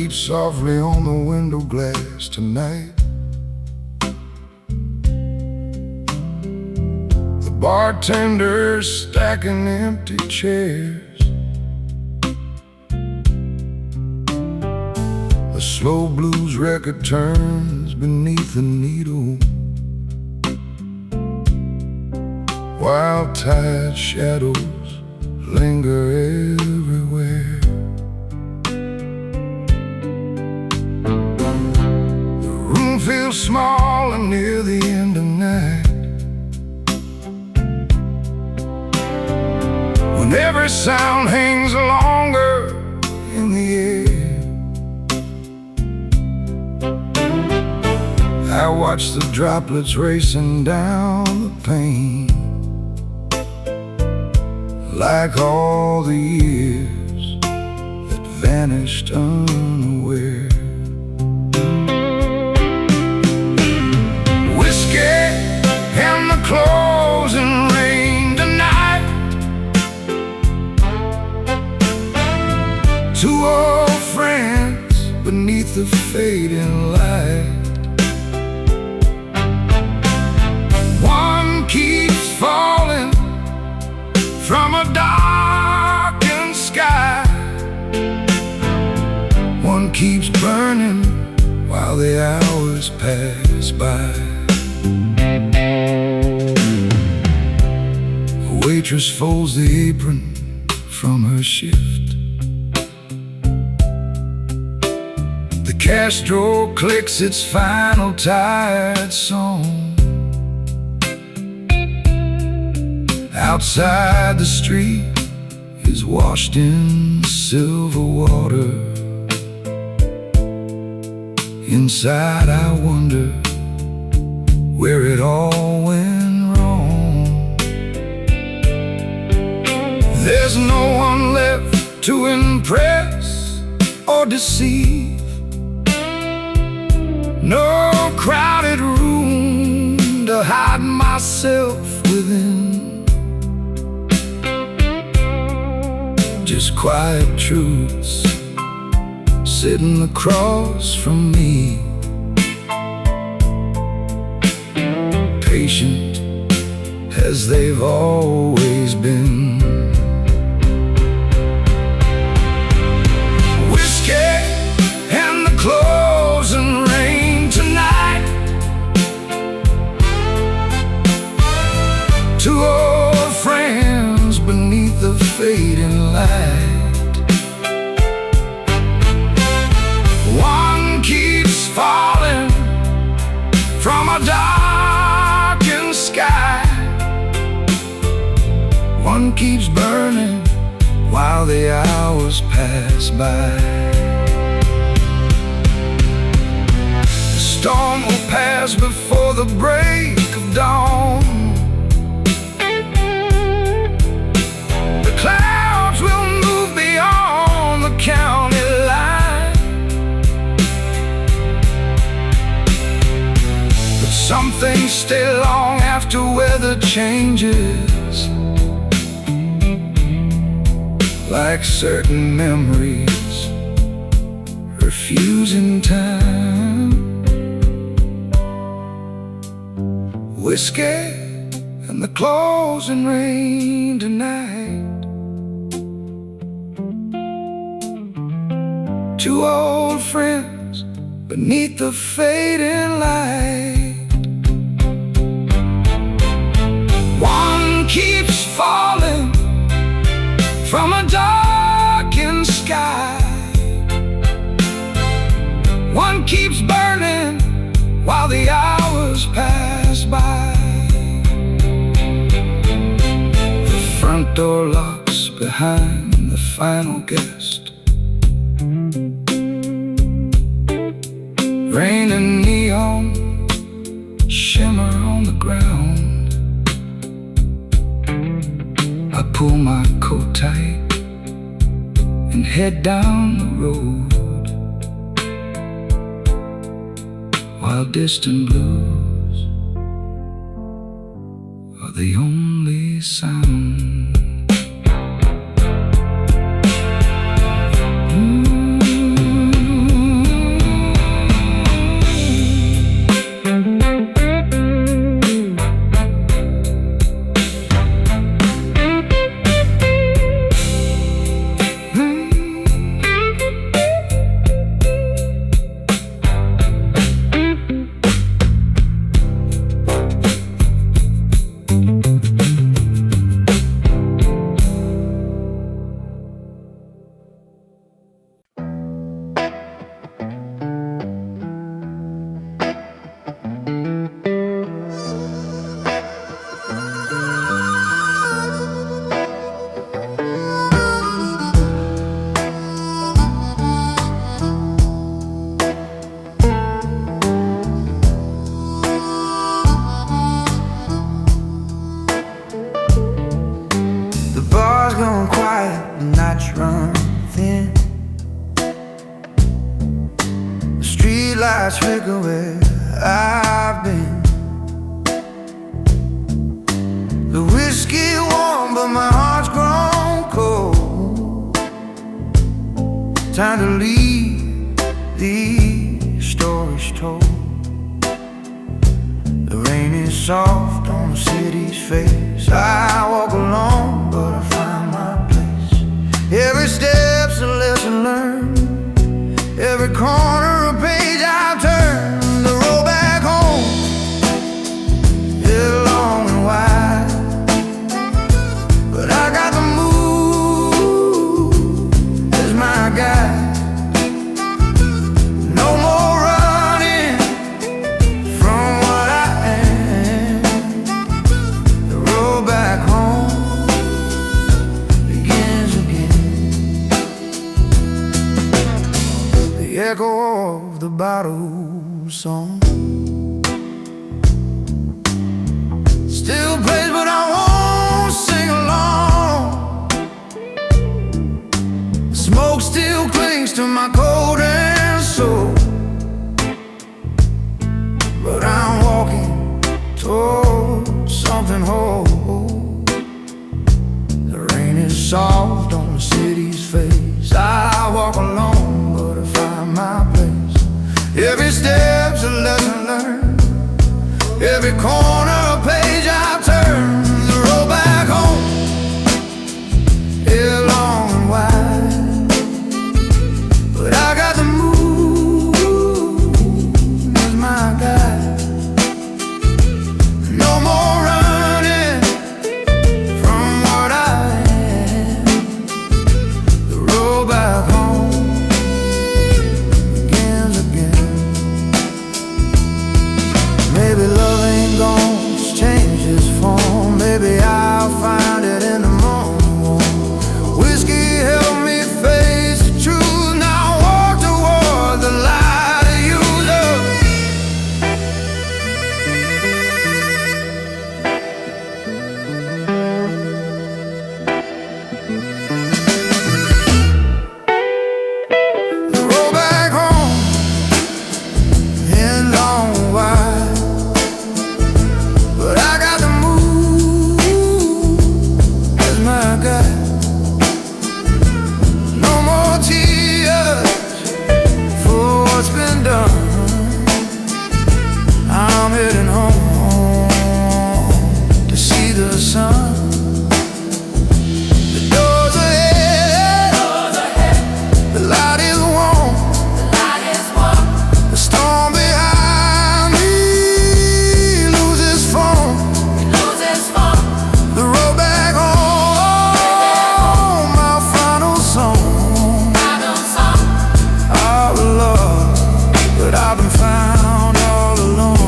beats softly on the window glass tonight. The bartender's stacking empty chairs. The slow blues record turns beneath the needle. Wild tide shadows linger everywhere. The room feels small and near the end of night, when every sound hangs longer in the air. I watch the droplets racing down the pane, like all the years that vanished unaware. Whiskey and the closing rain tonight. Two old friends beneath the fading light. One keeps falling from a darkened sky. One keeps burning while the hours pass by. A waitress folds the apron from her shift. The cash drawer clicks its final tired song. Outside, the street is washed in silver water. Inside, I wonder where it all went wrong. There's no one left to impress or deceive. No crowded room to hide myself within. Just quiet truths sitting across from me, patient as they've always been. Whiskey and the closing rain tonight. Two old friends beneath the fading light. One keeps falling from a darkened sky. One keeps burning while the hours pass by. The storm will pass before the break of dawn. Clouds will move beyond the county line, but some things stay long after weather changes, like certain memories refusing time. Whiskey and the closing rain tonight. Two old friends beneath the fading light. One keeps falling from a darkened sky. One keeps burning while the hours pass by. The front door locks behind the final guest. Rain and neon shimmer on the ground. I pull my coat tight and head down the road, while distant blues are the only sound. the nights run thin. The street lights flicker where I've been. The whiskey warm, but my heart's grown cold. Time to leave these stories told. The rain is soft on the city's face. I walk alone, but I find my place. Every step's a lesson learned. Every corner a page I've turned. The road back home is long and wide, but I got the mood as my guide. No more running from what I am. The road back home begins again. The echo of the bottle song still plays, but I won't sing along. Smoke still clings to my cold and soul, but I'm walking towards something whole. The rain is soft on the city's face. I walk alone, but I find my place. Every step's a lesson learned. Every corner a page I've turned. The road back home is long and wide, but I got the mood as my guide. No more running from what I am. The road back home begins again. Maybe love ain't gonna change its form. Maybe I'll find it in the morning. Whiskey helped me face the truth. Now I walk toward the light of you, love. The road back home is long and wide, but I got the mood as my guide. No more tears for what's been done. I'm heading home to see the sun. The doors ahead, the light is warm. The storm behind me loses form. The road back home, my final song. Our love, but I've been found all alone.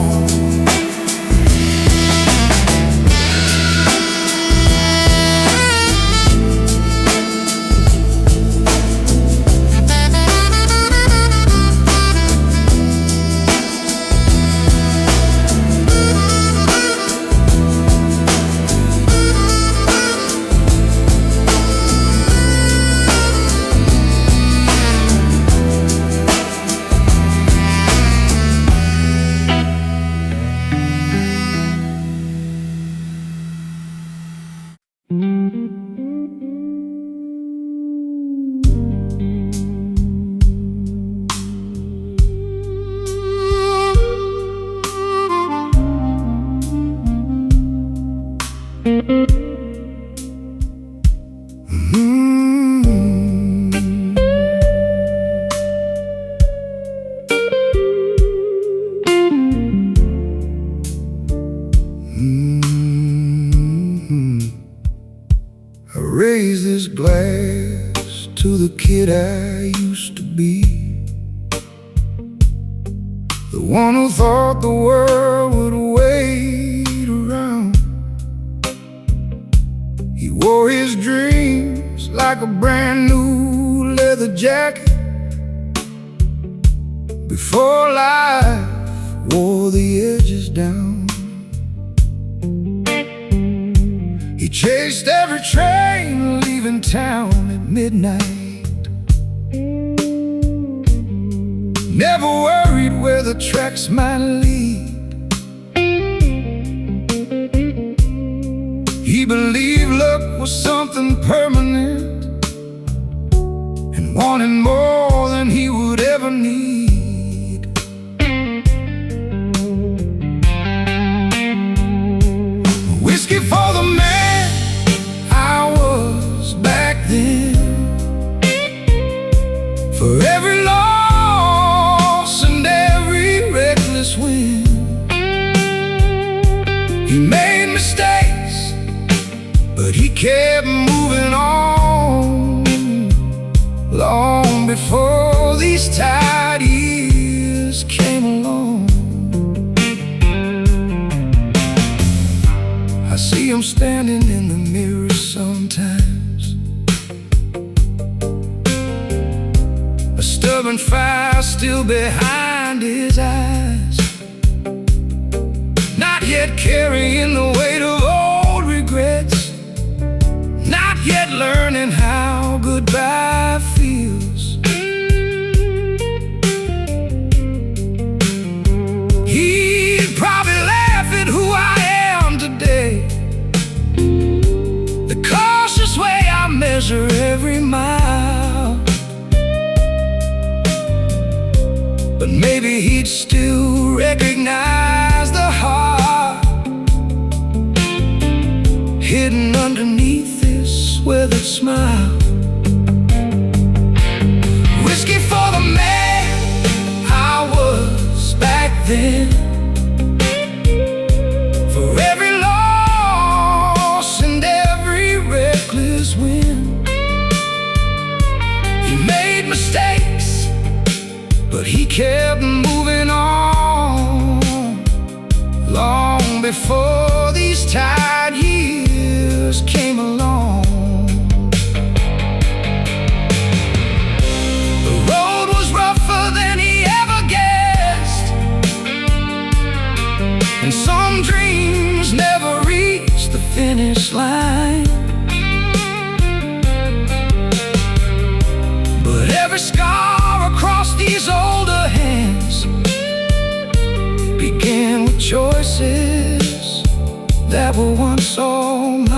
I raise this glass to the kid I used to be, the one who thought the world would wait around. He wore his dreams like a brand new leather jacket before life wore the edges down. He chased every train leaving town at midnight. Never worried where the tracks might lead. He believed luck was something permanent and wanted more than he would ever need. Whiskey for the man I was back then, for every loss and every reckless win. He made mistakes, but he kept moving on, long before these tired years came along. I see him standing in the mirror sometimes, a stubborn fire still behind his eyes, not yet carrying the weight of old regrets, not yet learning how goodbye feels. He'd probably laugh at who I am today, the cautious way I measure every mile. But maybe he'd still recognize the heart hidden underneath this weathered smile. Whiskey for the man I was back then, for every loss and every reckless win. He made mistakes, but he kept moving on, long before these tired years came along. The road was rougher than he ever guessed, and some dreams never reached the finish line. But every scar across these older hands began with choices that were once all mine.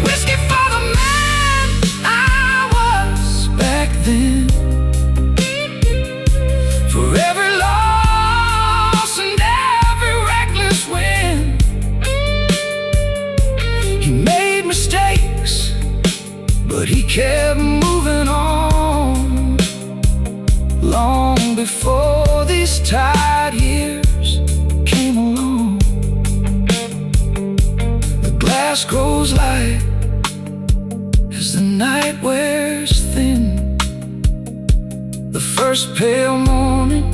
Whiskey for the man I was back then, for every loss and every reckless win. He made mistakes, but he kept moving on, long before these tired years came along. The glass grows light as the night wears thin. The first pale morning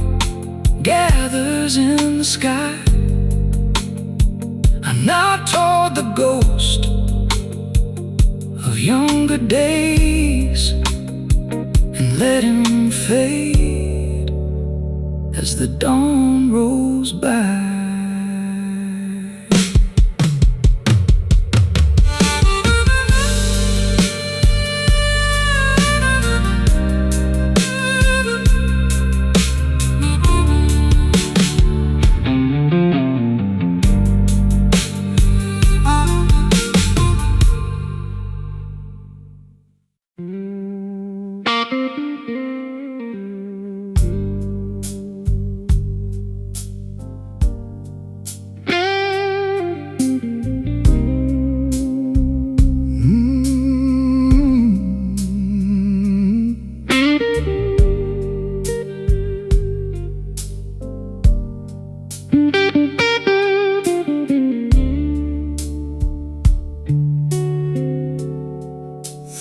gathers in the sky. I nod toward the ghost of younger days and let him fade as the dawn rolls by.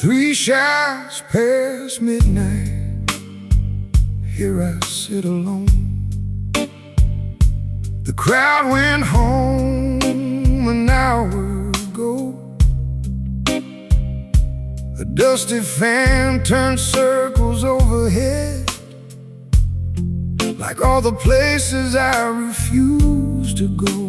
Three shots past midnight, here I sit alone. The crowd went home an hour ago. A dusty fan turned circles overhead, like all the places I refused to go.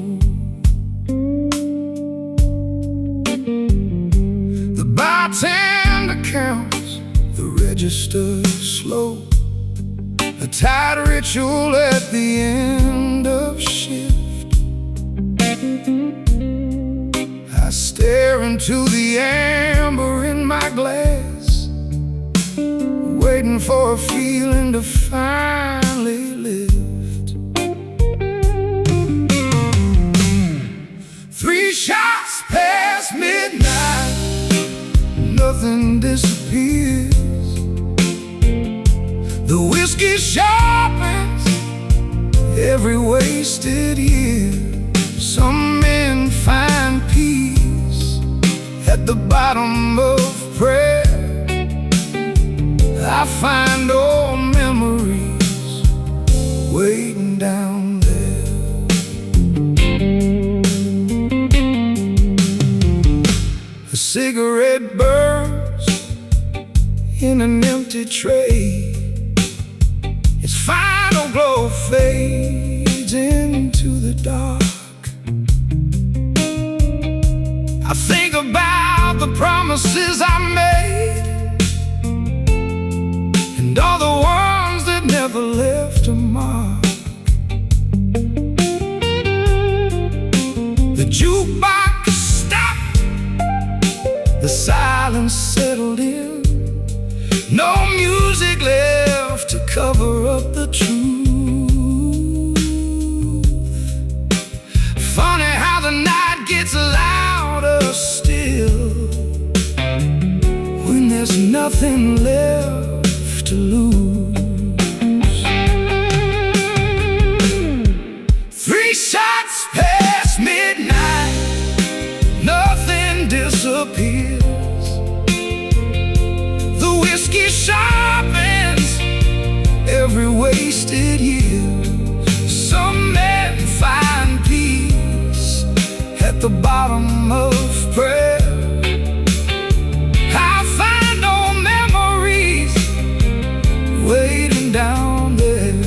bartender counts the register slow, a tight ritual at the end of shift. I stare into the amber in my glass, waiting for a feeling to finally lift. 3 shots past midnight, nothing disappears. The whiskey sharpens every wasted year. Some men find peace at the bottom of prayer. I find old memories waiting down there. A cigarette burns in an empty tray. Its final glow fades into the dark. I think about the promises I made, and all the ones that never left a mark. The jukebox stopped, the silence settled in. No music left to cover up the truth. Funny how the night gets louder still when there's nothing left to lose. 3 shots past midnight, nothing disappears. The whiskey sharpens every wasted year. Some men find peace at the bottom of prayer. I find old memories waiting down there.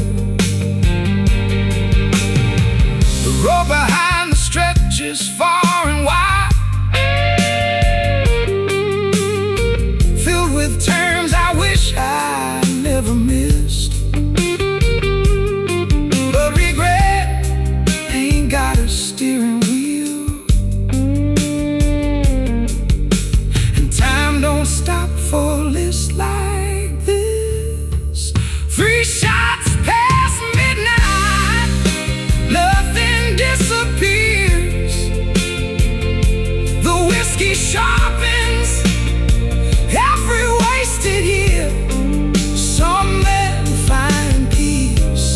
The road behind the stretch is far and wide, filled with turns I wish I never missed. But regret ain't got a steering wheel, and time don't stop for a list like this. 3 shots past midnight, nothing disappears. The whiskey sharpens every wasted year. Some men find peace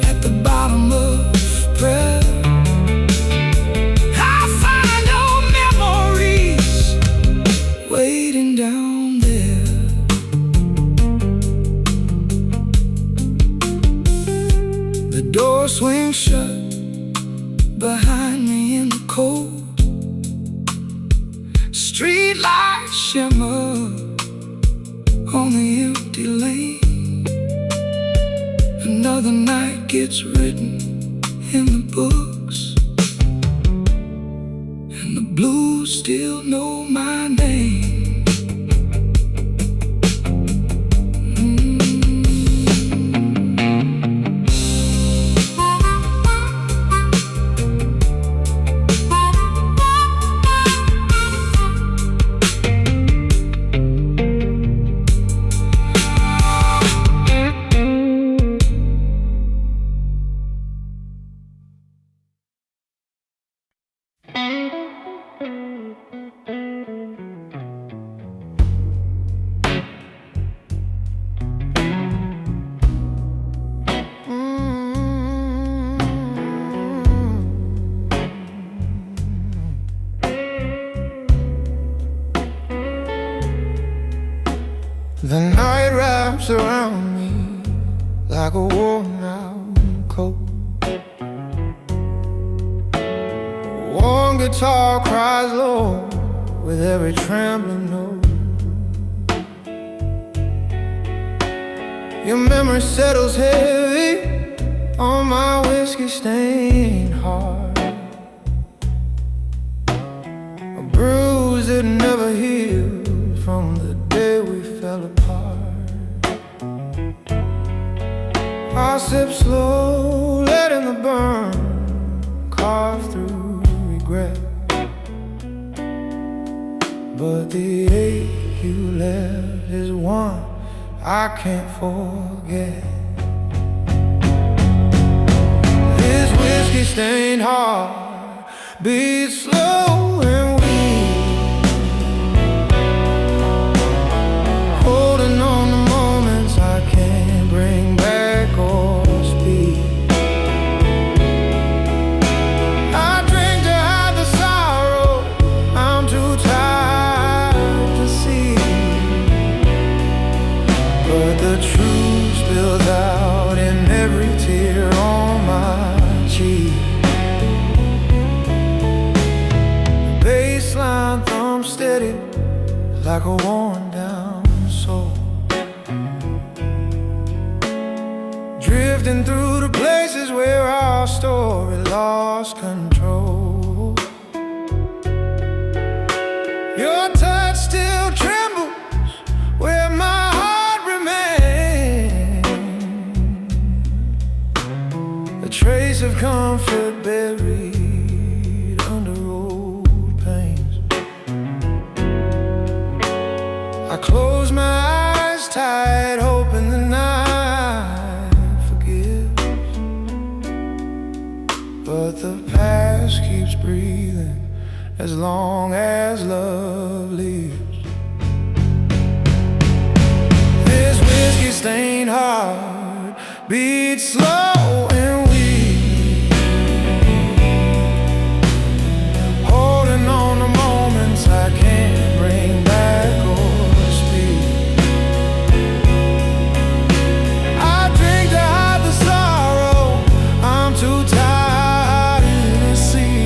at the bottom of prayer. I find old memories waiting down there. The door swings shut behind me in the cold. Street lights shimmer on the empty lane. Another night gets written in the books, and the blues still know my name. The night wraps around me like a worn-out coat. One guitar cries low with every trembling note. Your memory settles heavy on my whiskey-stained heart, a bruise that never heals sip slow, letting the burn carve through regret. But the ache you left is one I can't forget. This whiskey-stained heart beats slow and weak, holding on to moments I can't bring back or speak. I drink to hide the sorrow I'm too tired to see, but the truth spills out in every tear on my cheek. The bassline thumps steady like a worn down soul, drifting through the places where our story lost control. Your touch still trembles where my heart remains, a trace of comfort buried under old pains. I close my eyes tight, hoping the night forgives, but the past keeps breathing as long as love lives. This whiskey-stained heart beats slow and weak, holding on to moments I can't bring back or speak. I drink to hide the sorrow I'm too tired to see,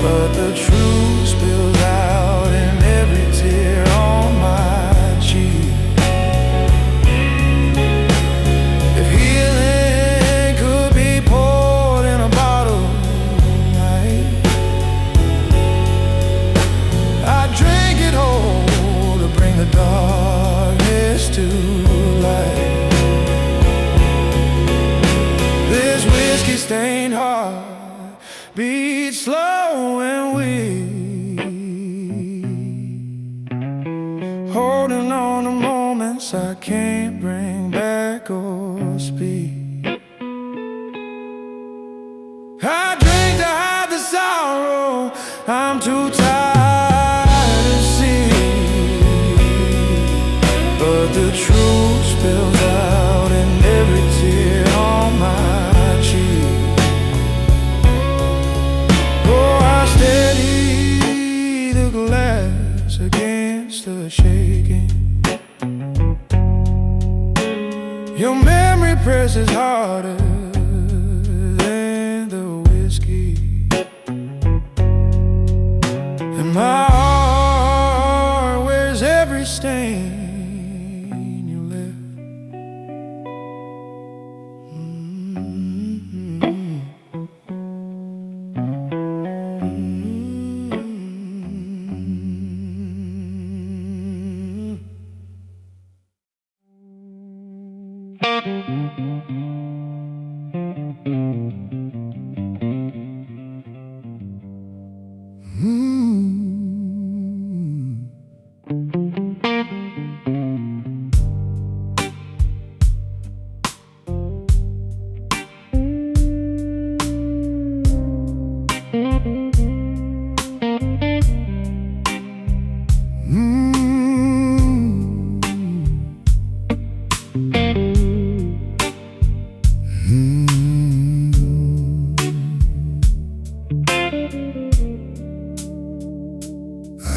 but the truth spills out in every tear on my cheek. If healing could be poured in a bottle tonight, I'd drink it whole to bring the darkness to light. This whiskey-stained heart beats slow and weak, holding on to moments I can't bring back or speak. I drink to hide the sorrow I'm too tired to see, but the truth spills out in every tear on my cheek. Oh, I steady the glass against the shaking. Your memory presses harder than the whiskey, and my heart wears every stain you left.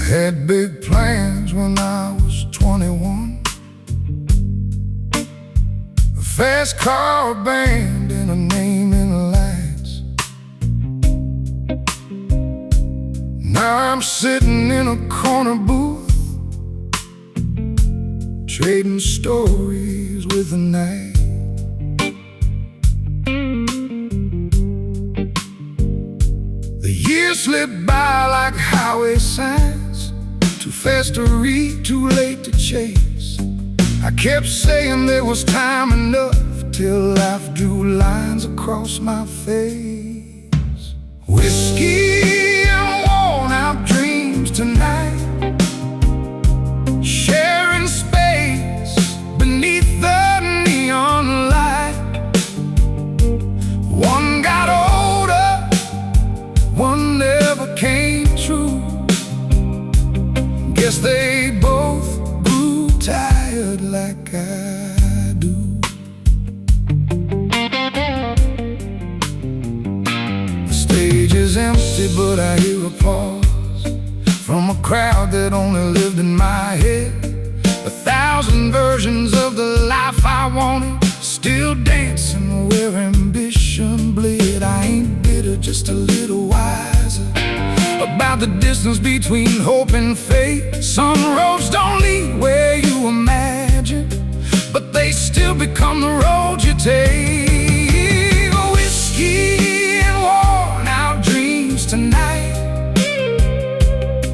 Had big plans when I was 21, a fast car, a band, and a name in the lights. Now I'm sitting in a corner booth, trading stories with the night. The years slip by like highway signs, too fast to read, too late to chase. I kept saying there was time enough, till life drew lines across my face. Whiskey and worn out dreams tonight, sharing space beneath the neon light. One got older, one never came true. Guess they both grew tired like I do. The stage is empty, but I hear a pause from a crowd that only lived in my head. 1,000 versions of the life I wanted, still dancing where ambition bled. I ain't bitter, just a little wiser about the distance between hope and fate. Some roads don't lead where you imagine, but they still become the road you take. Whiskey and worn out dreams tonight,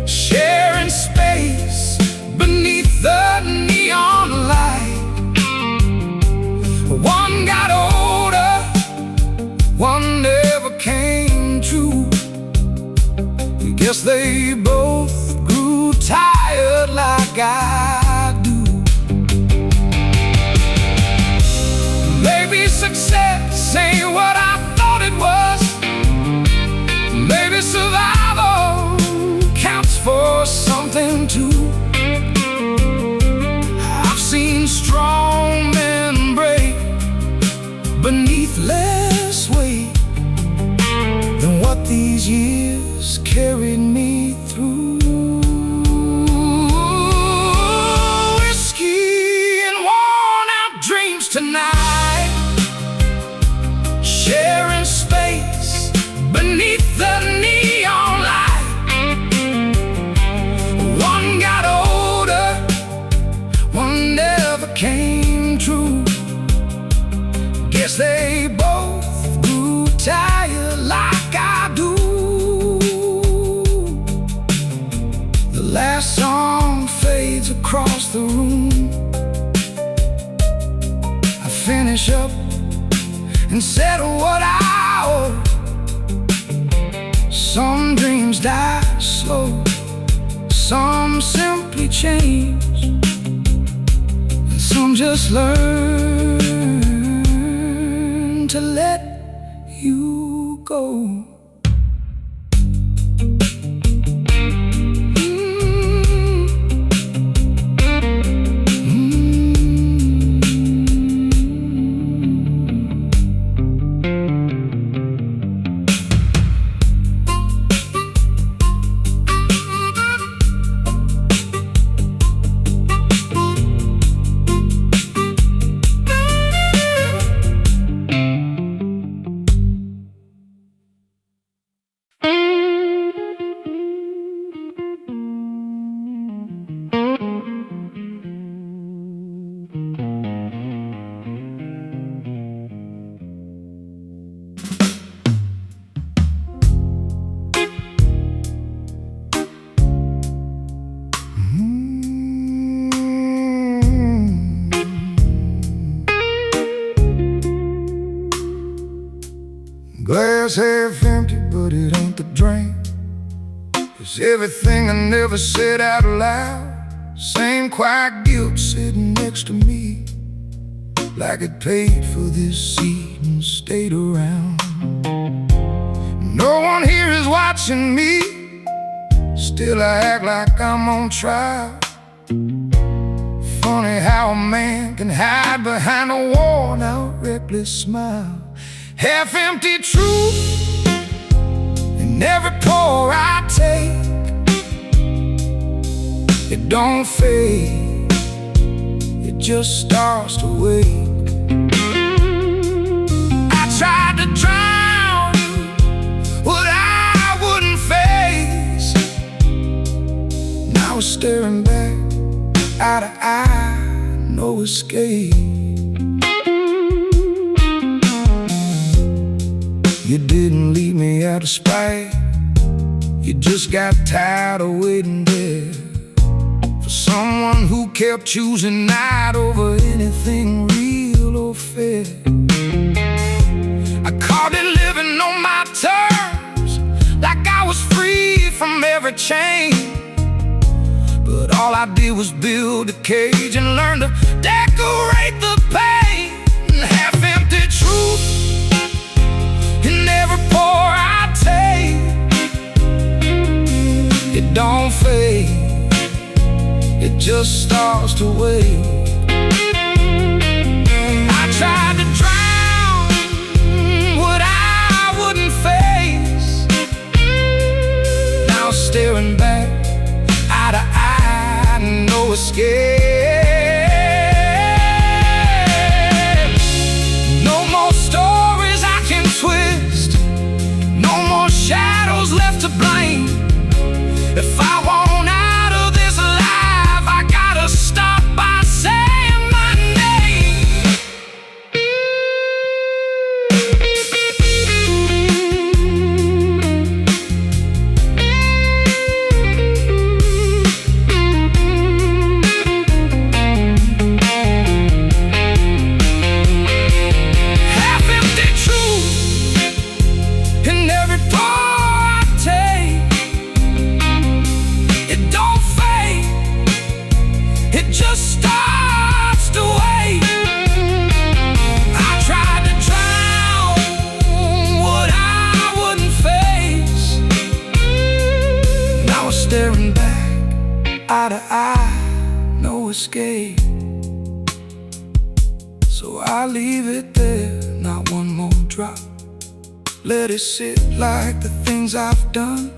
sharing space beneath the neon light. One got older, one never came true. Guess they both grew tired like I do. Maybe success ain't what I thought it was. Maybe survival counts for something too. I've seen strong men break beneath less weight than what these years carried me through. Whiskey and worn out dreams tonight, sharing space beneath the neon light. One got older, one never came true. Guess they both grew tired like I do. The last song fades across the room. I finish up and settle what I owe. Some dreams die slow, some simply change, and some just learn to let you go. Glass half empty, but it ain't the drain. It's everything I never said out loud. Same quiet guilt sitting next to me, like it paid for this seat and stayed around. No one here is watching me, still I act like I'm on trial. Funny how a man can hide behind a worn-out, reckless smile. Half-empty truth in every pour I take. It don't fade, it just starts to wake. I tried to drown you, what I wouldn't face. Now we're staring back, eye to eye, no escape. You didn't leave me out of spite, you just got tired of waiting there for someone who kept choosing night over anything real or fair. I called it living on my terms, like I was free from every chain. But all I did was build a cage and learn to decorate the pain. Half-empty truth in every pore I take. It don't fade, it just starts to wait. I tried to drown what I wouldn't face. Now staring back, eye to eye, no escape. No more stories I can twist, no more shadows left to blame. If I want out of this life, I gotta stop by saying my name. Half-empty truth in every pore I take. It don't fade, it just starts to wait. I tried to drown what I wouldn't face. Now I'm staring back, eye to eye, no escape. So I leave it there, not one more drop. Let it sit like the things I've done.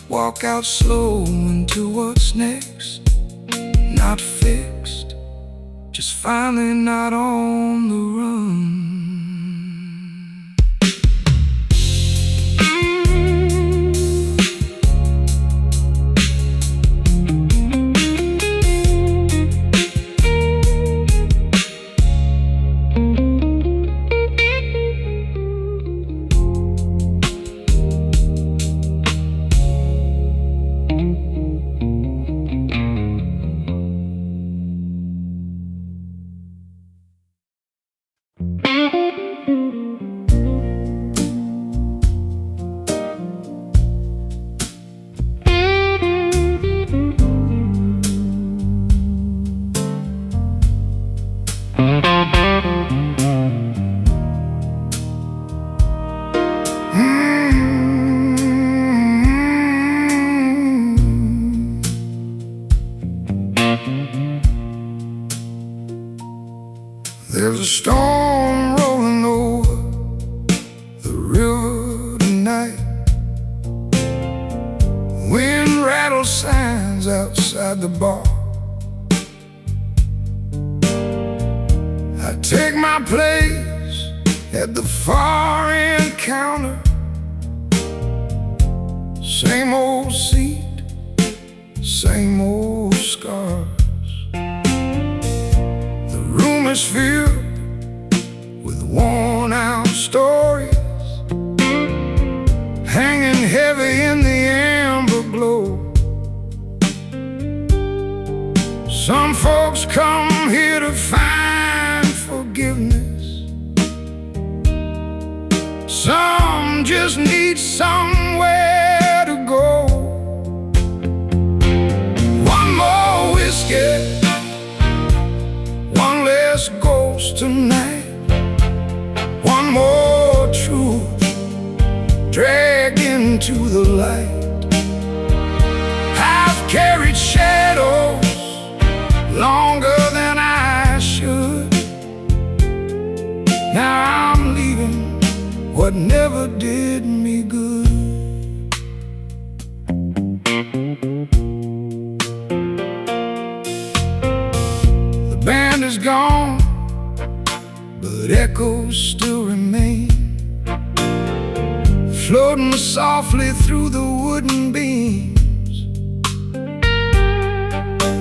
Walk out slow into what's next. Not fixed, just finally not on the run. There's a storm rolling over the river tonight. Wind rattles signs outside the bar. I take my place at the far end counter. Same old seat, same old scars. The room is filled with worn out stories, hanging heavy in the amber glow. Some folks come here to find forgiveness, some just need somewhere to go. One more whiskey, one less ghost tonight. One more truth dragged into the light. I've carried shadows longer than I should. Now I'm leaving what never did me good. The band is gone, but echoes still remain, floating softly through the wooden beams.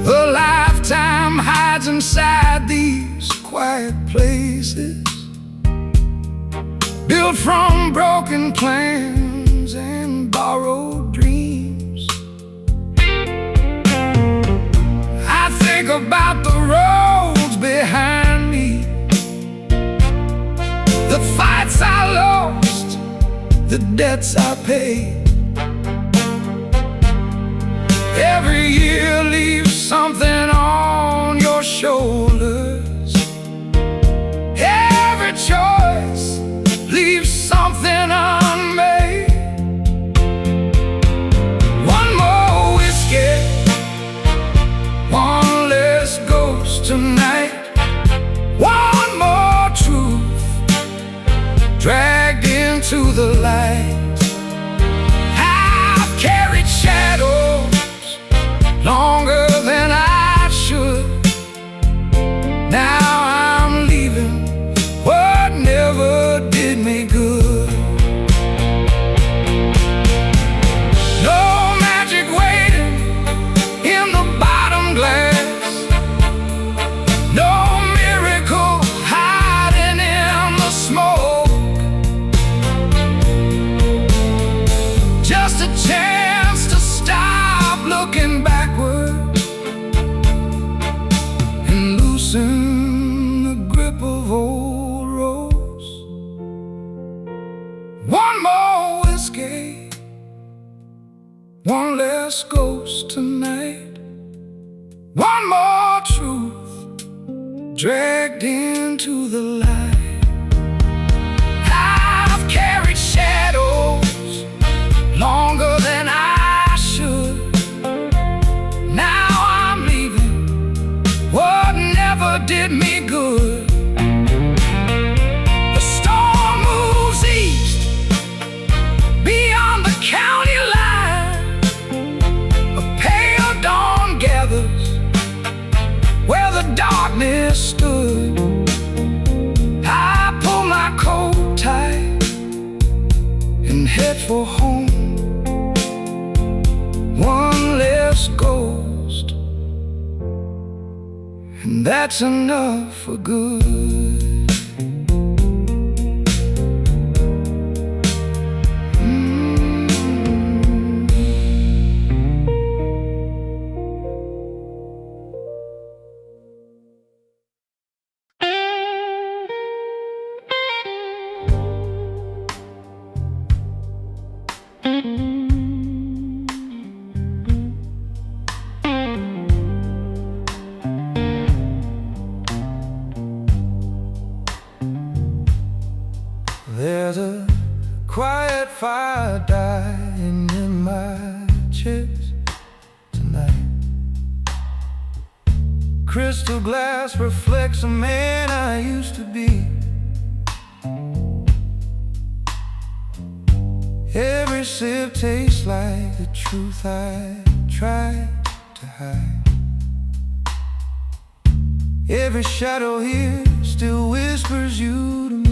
A lifetime hides inside these quiet places, built from broken plans and borrowed dreams. the debts I paid. Every year leaves something on your shoulders. Every choice leaves something unmade. One more whiskey, one less ghost tonight. One more truth dragged into the light. I've carried shadows longer than I should. Now I'm leaving what never did me good. No magic waiting in the bottom glass. No miracle hiding in the smoke. Just a chance to stop looking backward and loosen the grip of old roads. One more whiskey, one less ghost tonight. One more truth dragged into the light. I've carried shadows longer than I should. Now I'm leaving what never did me good. The storm moves east beyond the county line. A pale dawn gathers where the darkness stood. I pull my coat tight and head for home. One less ghost, and that's enough for good. There's a quiet fire dying in my chest tonight. Crystal glass reflects the man I used to be. Every sip tastes like the truth I tried to hide. Every shadow here still whispers you to me.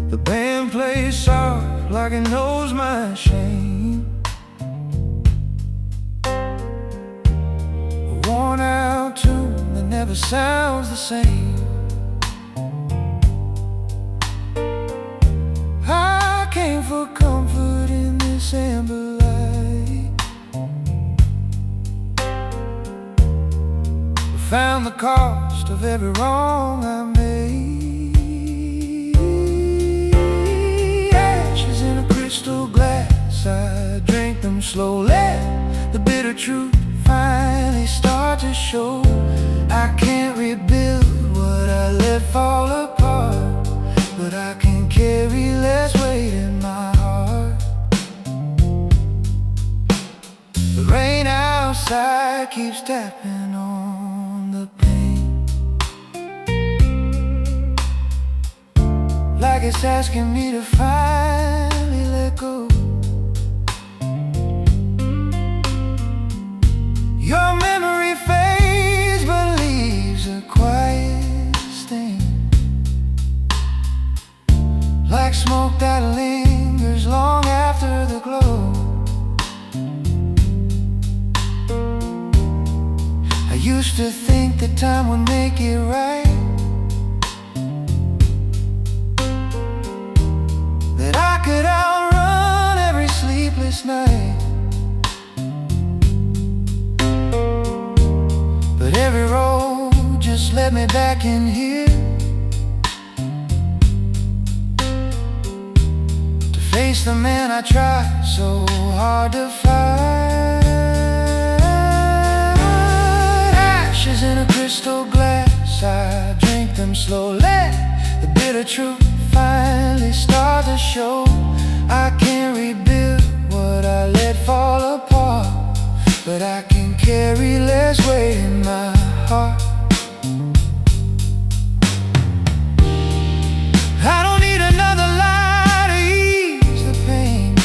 The band plays soft like it knows my shame. A worn out tune that never sounds the same. I came for comfort in this amber light. Found the cost of every wrong I made. Ashes in a crystal glass, I drink them slowly. The bitter truth finally starts to show. I can't rebuild what I let fall apart, but I can carry less weight in my heart. The rain outside keeps tapping on the pane, like it's asking me to finally let go. Your memory fades but leaves a quiet stain, like smoke that lingers long after the glow. I used to think that time would make it right, that I could outrun every sleepless night. But every road just led me back in here. face the man I try so hard to fight. Ashes in a crystal glass, I drink them slowly. The bitter truth finally starts to show. I can't rebuild what I let fall apart, but I can carry less weight in my heart. I don't need another lie to ease the pain.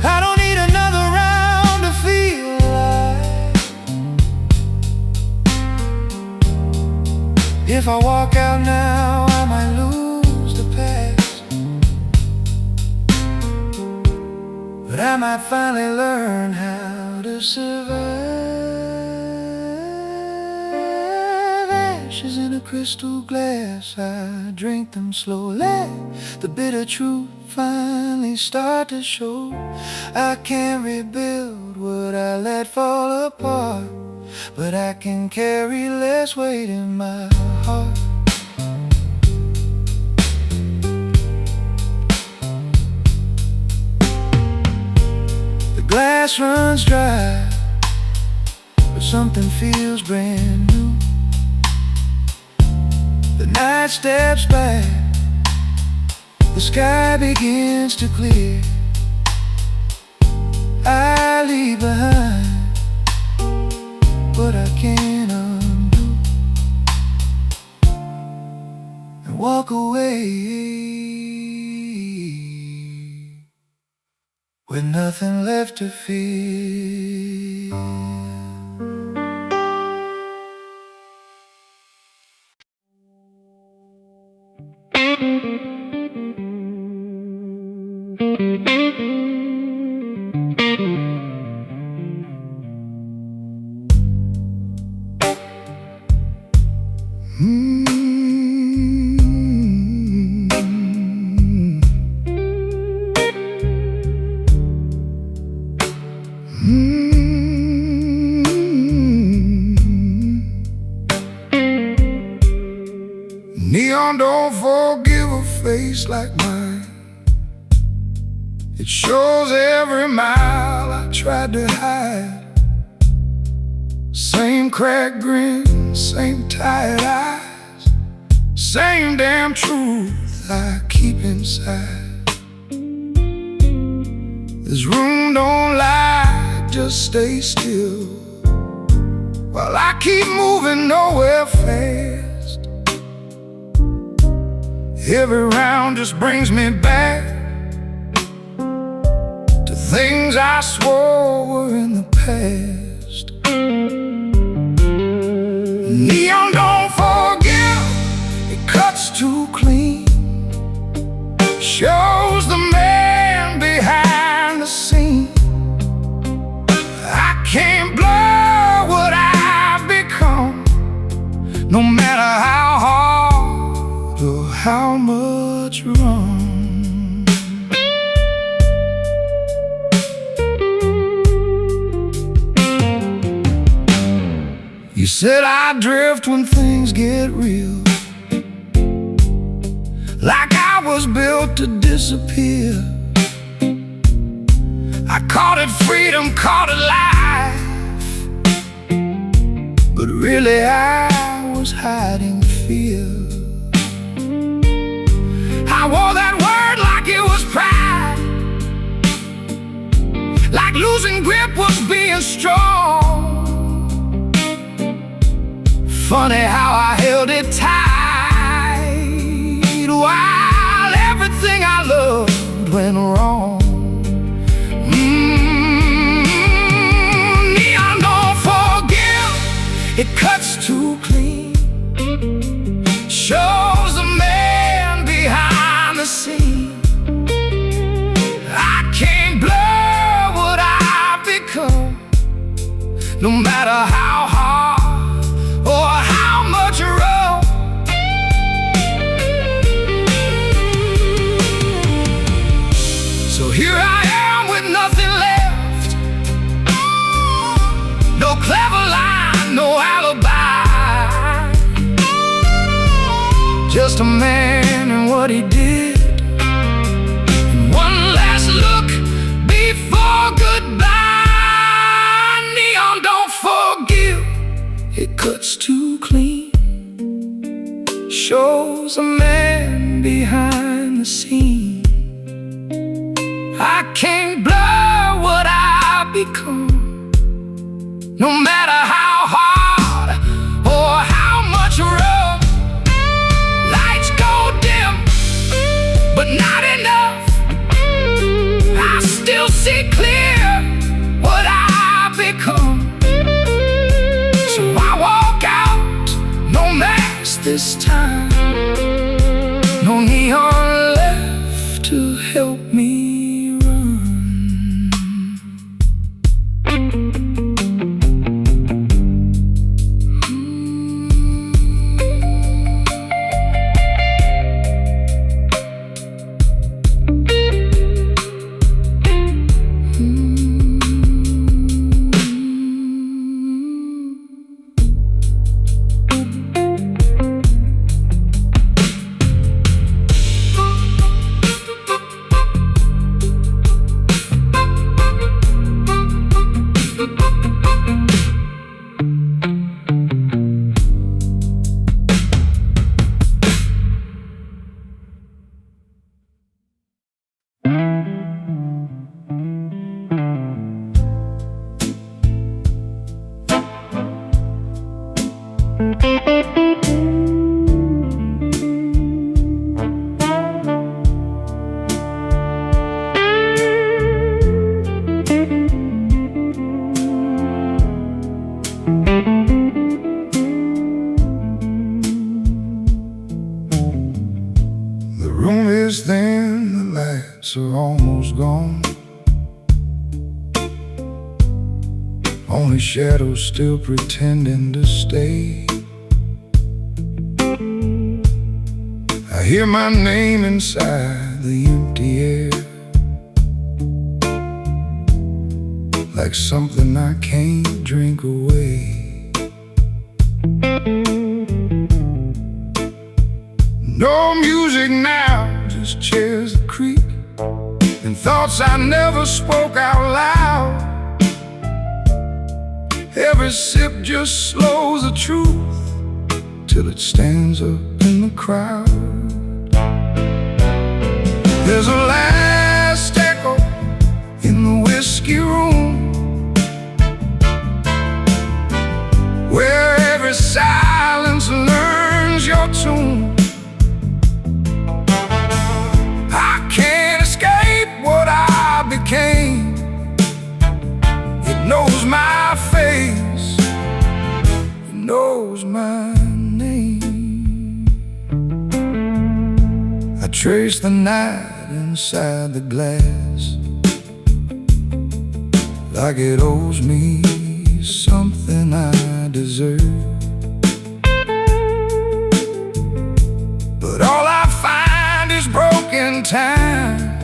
I don't need another round to feel alive. If I walk out now, I might lose the past, but I might finally learn how to survive. Ashes in a crystal glass, I drink them slowly. The bitter truth finally start to show. I can't rebuild what I let fall apart, but I can carry less weight in my heart. The glass runs dry, but something feels brand new. The night steps back, the sky begins to clear. I leave behind what I can't undo, and walk away with nothing left to feel. Neon don't forgive a face like mine. It shows every mile I tried to hide. Same cracked grin, same tired eyes, same damn truth I keep inside. This room don't lie, just stay still while I keep moving nowhere fast. Every round just brings me back to things I swore were in the past. Neon don't forgive, it cuts too clean. Shows the man behind the scene. I can't blur what I've become, no matter how hard or how much wrong. You said I drift when things get real, like I was built to disappear. I called it freedom, called it life, but really I was hiding fear. I wore that word like it was pride, like losing grip was being strong. Funny how I held it tight while everything I loved went wrong. Neon don't forgive, it cuts too clean. Shows the man behind the scene. I can't blur what I've become, no matter how hard or how much wrong. So here I am with nothing left, no clever line, no alibi, just a man what he did. And one last look before goodbye. Neon, don't forgive, it cuts too clean. Shows a man behind the scene. I can't blur what I've become, no matter how hard or how much rub. Lights go dim, but not enough. I still see clear what I've become. So I walk out, no mask this time, no neon left to help me. The room is thin, the lights are almost gone. Only shadows still pretending to stay. I hear my name inside the empty air, like something I can't drink away. No music now, just chairs that creak, and thoughts I never spoke out loud. Every sip just slows the truth till it stands up in the crowd. There's a last echo in the whiskey room, where every silence learns your tune. I can't escape what I became. It knows my face, it knows my name. I trace the night inside the glass, like it owes me something I deserve. But all I find is broken time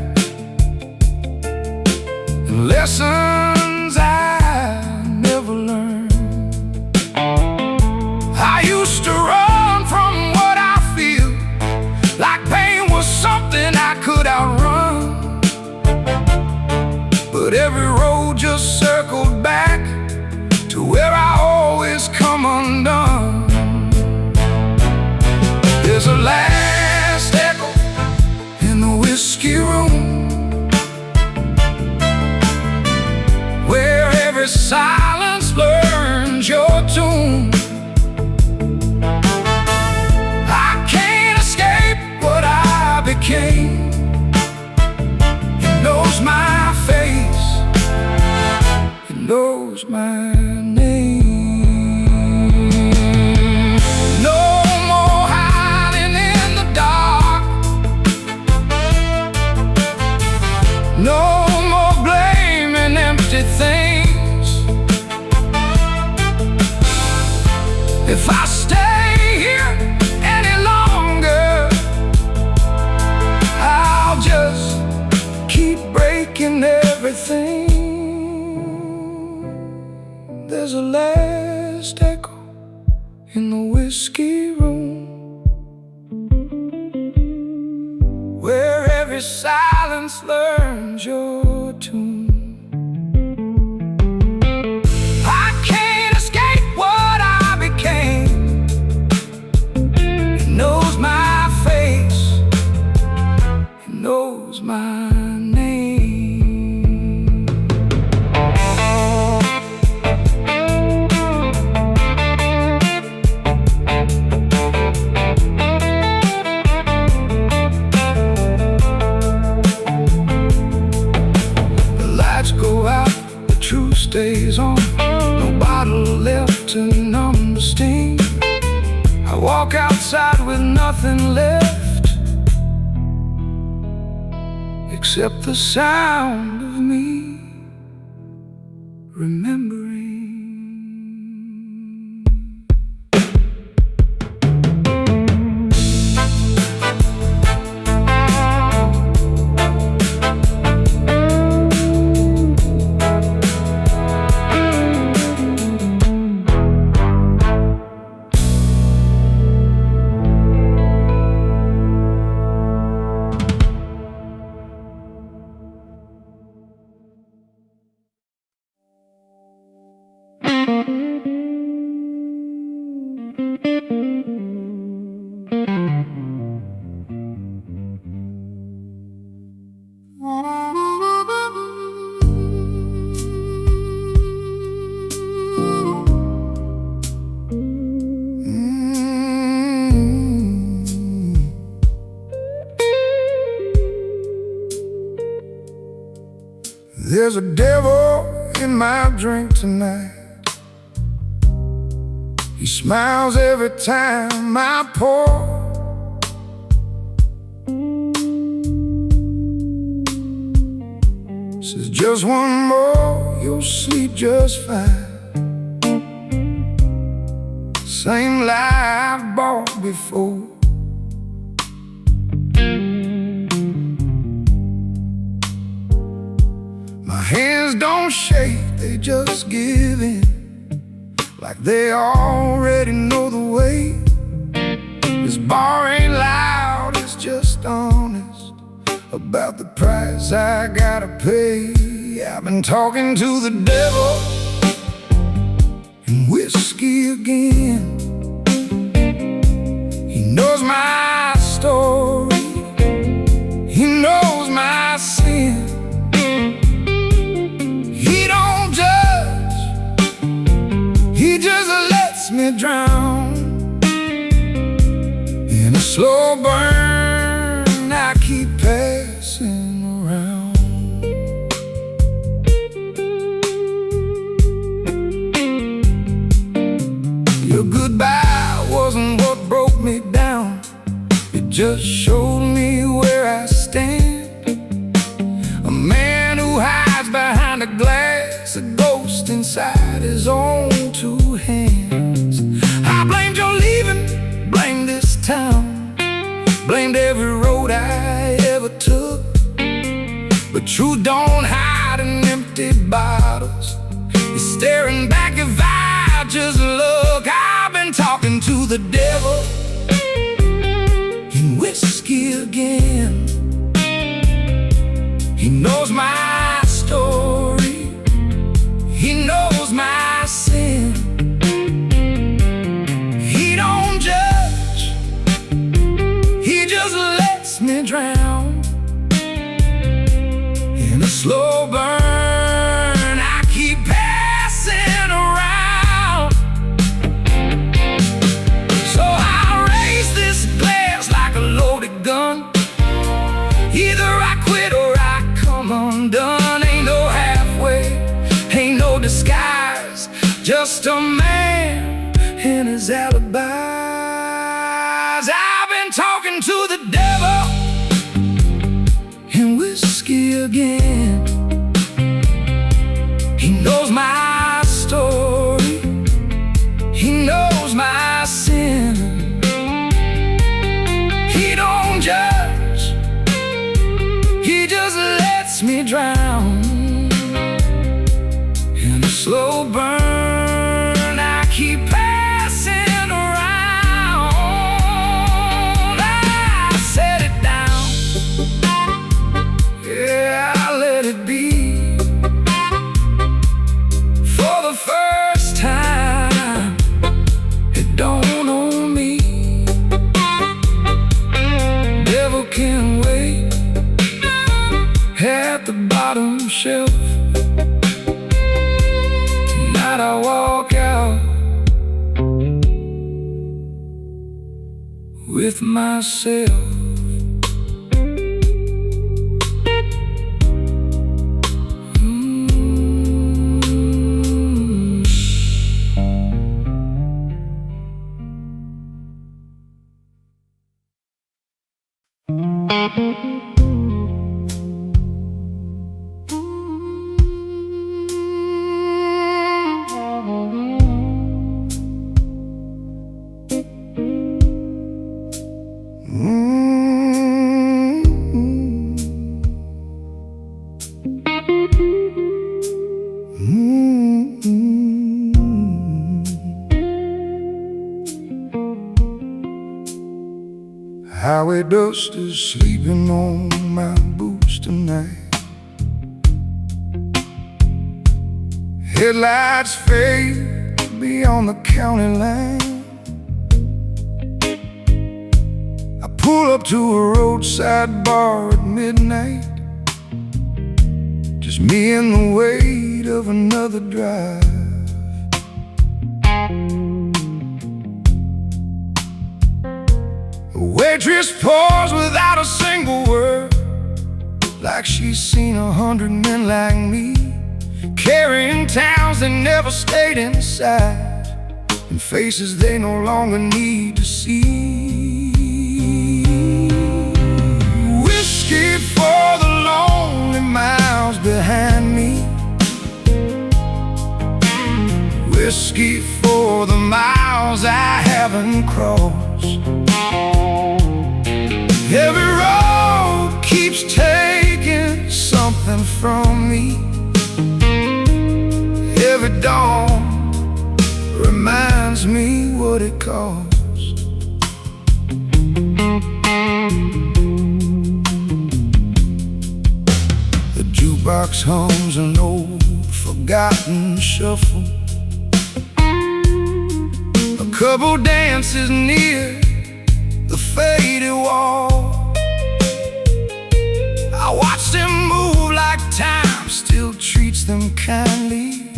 and lessons I never learned. I used to run from what I feel, like pain was something I could outrun. But every road just circled back to where I always come undone. There's a last echo in the whiskey room, where every silence learns your tune. I can't escape what I became. It knows my face, it knows my name. No more hiding in the dark, no more blaming empty things. If I stay here any longer, I'll just keep breaking everything. There's a last echo in the whiskey room, silence learns your tune. I can't escape what I became. It knows my face, it knows my name. The lights go out, the truth stays on. No bottle left to numb the sting. I walk outside with nothing left except the sound of me remembering. There's a devil in my drink tonight. He smiles every time I pour. Says just one more, you'll sleep just fine. Same lie I've bought before. My hands don't shake, they just give in, like they already know the way. This bar ain't loud, it's just honest about the price I gotta pay. I've been talking to the devil and whiskey again. He knows my story, he knows my sin. He don't judge, he just lets me drown in a slow burn I keep passing around. Your goodbye wasn't what broke me down, it just showed me where I stand. A man who hides behind a glass, a ghost inside his own two hands. I blamed your leaving, blamed this town, blamed every road I ever took. But truth don't hide in empty bottles, it's staring back if I just look. I've been talking to the devil in whiskey again. He knows my story, he knows my sin. He don't judge, he just lets me drown in a slow burn I keep passing around. So I raise this glass like a loaded gun. Either I quit or I come undone. Ain't no halfway, ain't no disguise, just a man and his alibis. I've been talking to the devil and whiskey again. He knows my story, he knows my sin. He don't judge, he just lets me drown in a slow burn I keep passing around. I set it down bottom shelf. Tonight I walk out with myself. Highway dust is sleeping on my boots tonight. Headlights fade beyond the county line. I pull up to a roadside bar at midnight. Just me and the weight of another drive. The waitress pours without a single word, like she's seen 100 men like me, carrying towns they never stayed inside, and faces they no longer need to see. Whiskey for the lonely miles behind me. Whiskey for the miles I haven't crossed. Every road keeps taking something from me. Every dawn reminds me what it cost. The jukebox hums an old forgotten shuffle. A couple dances near the faded wall. I watch them move like time still treats them kindly,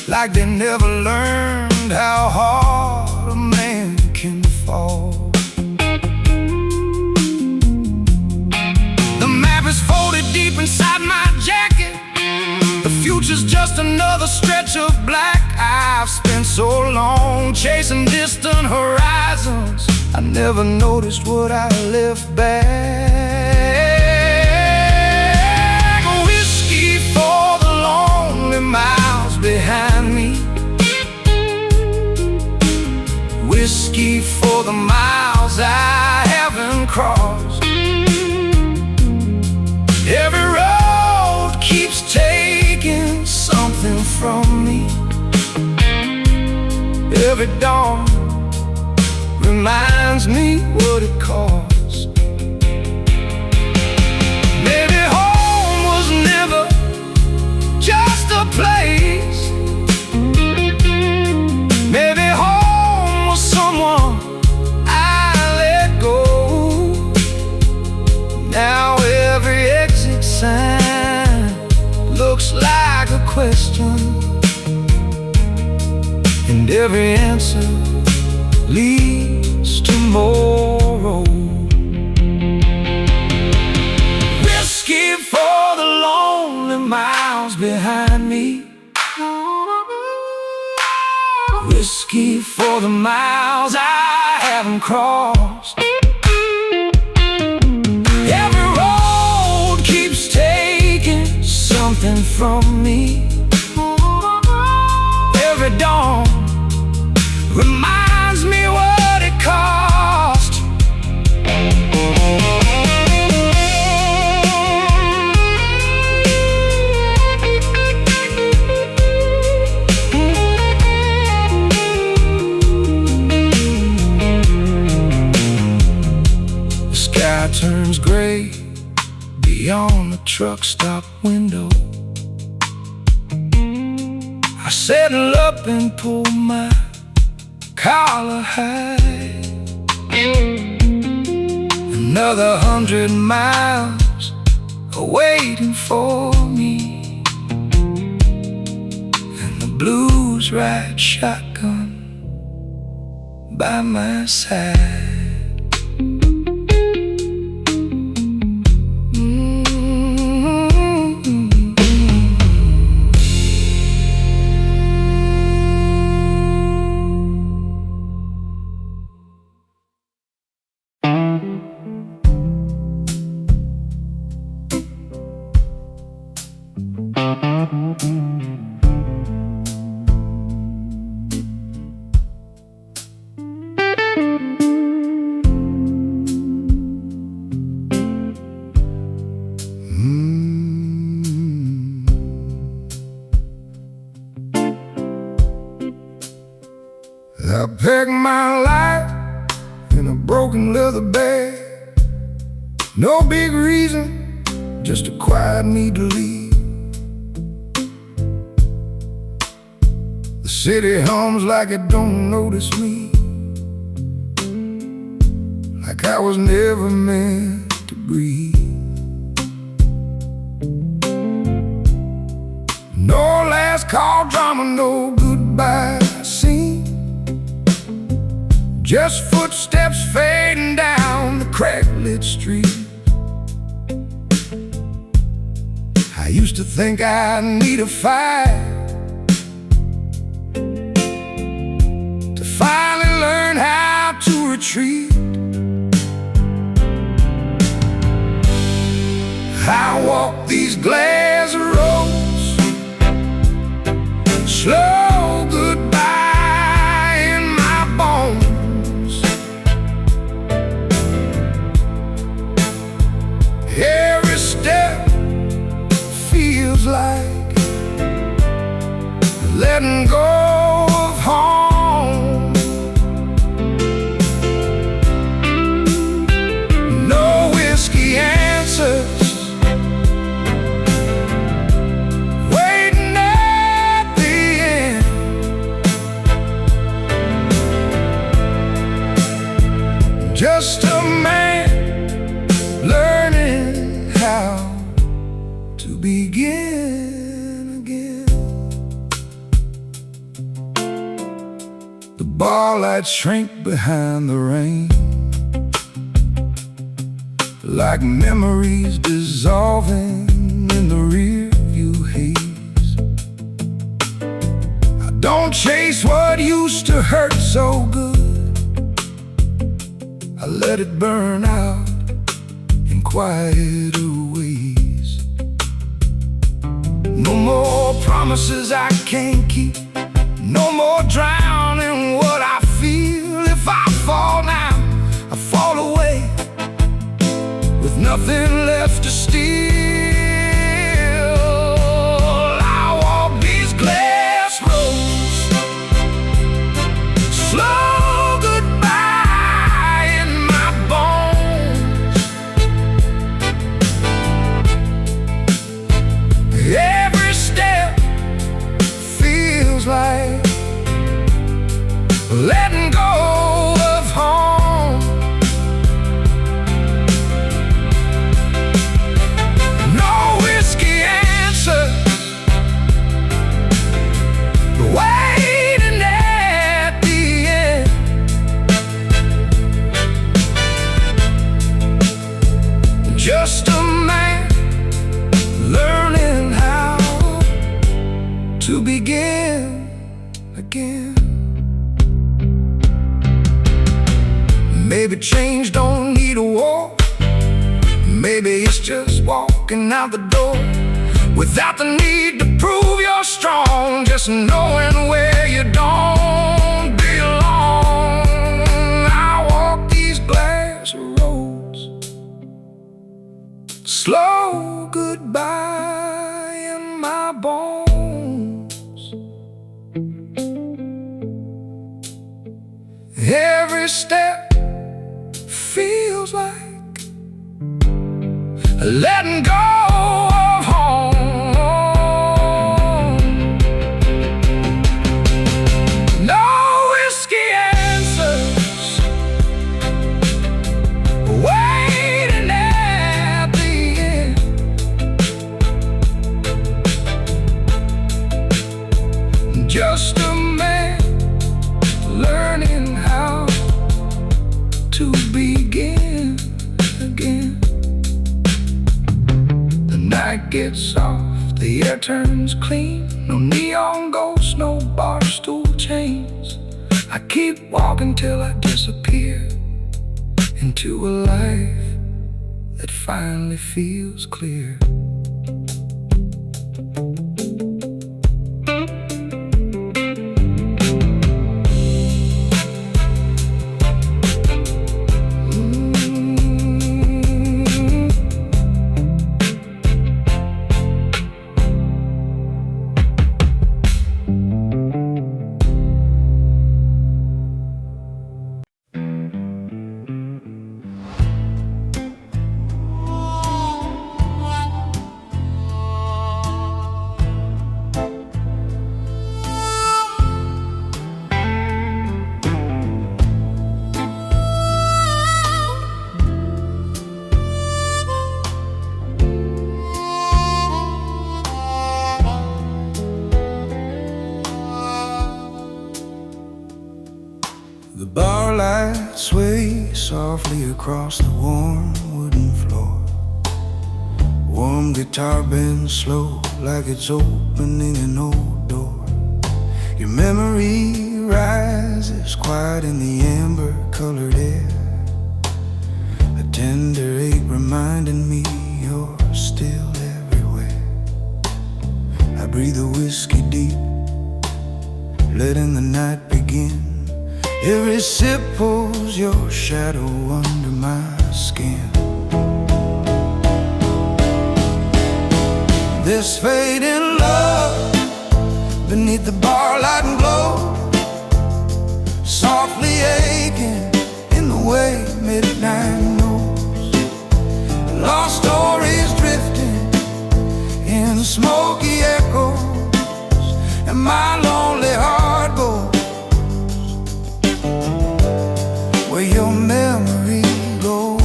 like they never learned how hard a man can fall. The map is folded deep inside my jacket. The future's just another stretch of black. I've spent so long chasing distant horizons, I never noticed what I left back. Whiskey for the lonely miles behind me. Whiskey for the miles I haven't crossed. Every road keeps taking something from me. Every dawn reminds me what it costs. Maybe home was never just a place. Maybe home was someone I let go. Now every exit sign looks like a question, and every answer leads tomorrow. Whiskey for the lonely miles behind me. Whiskey for the miles I haven't crossed. Every road keeps taking something from me. Every dawn reminds me what it cost. The sky turns gray beyond the truck stop window. I settle up and pull my collar high. Another 100 miles are waiting for me, and the blues ride shotgun by my side. I packed my life in a broken leather bag. No big reason, just a quiet need to leave. The city hums like it don't notice me, like I was never meant to breathe. No last call drama, no goodbye scene, just footsteps fading down the cracklit street. I used to think I need a fight to finally learn how to retreat. I walk these glass roads, slow goodbye in my bones. Every step feels like letting go of home. No whiskey answers, waiting at the end. Just a man learning how to begin again. The bar lights shrink behind the rain, like memories dissolving in the rear view haze. I don't chase what used to hurt so good, I let it burn out in quieter ways. No more promises I can't keep, no more drowning what I feel. If I fall now, I fall away with nothing left to steal. I walk these glass roads, slow goodbye in my bones. Every step feels like letting go of home. No whiskey answers, waiting at the end. Just a man learning how to begin again. Maybe change don't need a war, maybe it's just walking out the door without the need to prove you're strong, just knowing where you don't belong. I walk these glass roads, slow goodbye in my bones. Every step feels like letting go of home. No whiskey answers, waiting at the end. gets soft, the air turns clean. No neon ghosts, no bar stool chains. I keep walking till I disappear into a life that finally feels clear. The bar lights sway softly across the warm wooden floor. Warm guitar bends slow like it's opening an old door. Your memory rises quiet in the amber-colored air. A tender ache reminding me you're still everywhere. I breathe a whiskey deep, letting the night begin. Every sip pulls your shadow under my skin. This fading love beneath the bar light and glow, softly aching in the way midnight knows. Lost stories drifting in smoky echoes, and my lonely heart goes where your memory goes.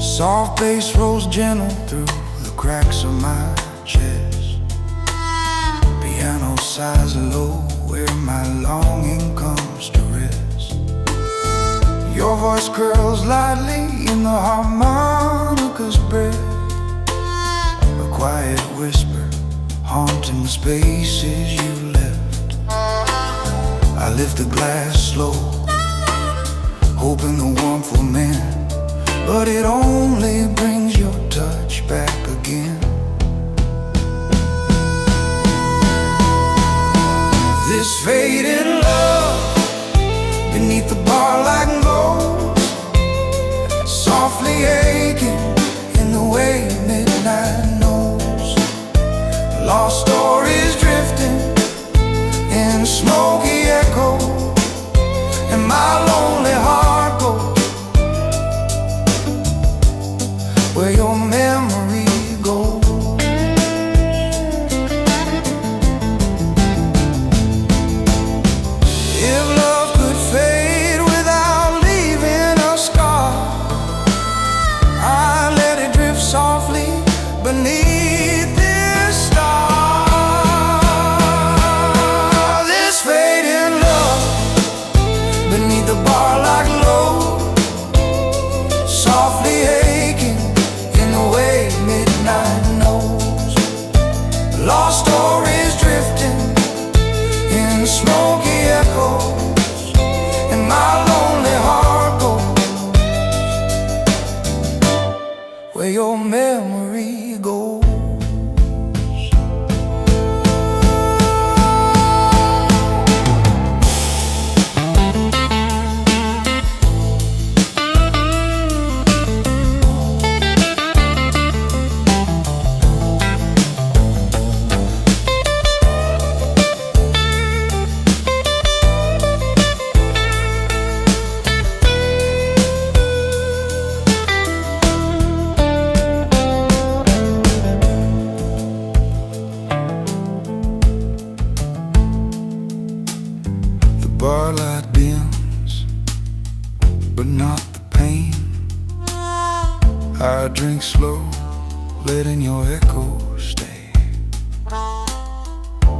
Soft bass rolls gentle through the cracks of my chest. Piano sighs low where my longing comes to rest. Your voice curls lightly in the harmonica's breath. A quiet whisper haunting the spaces you left. I lift the glass slow, hoping the warmth will mend, but it only brings your touch back again. This fading love beneath the bar light and glows, softly aching in the way midnight knows. Lost stories drifting in smoky echoes, and my lonely heart goes where your memory goes. If love could fade without leaving a scar, I'd let it drift softly beneath this star. This fading love beneath the bar like low, softly aching in the way midnight knows. Lost stories drifting in smoky echoes, and my lonely heart goes where your memory goes. Bar light dims, but not the pain. I drink slow, letting your echo stay.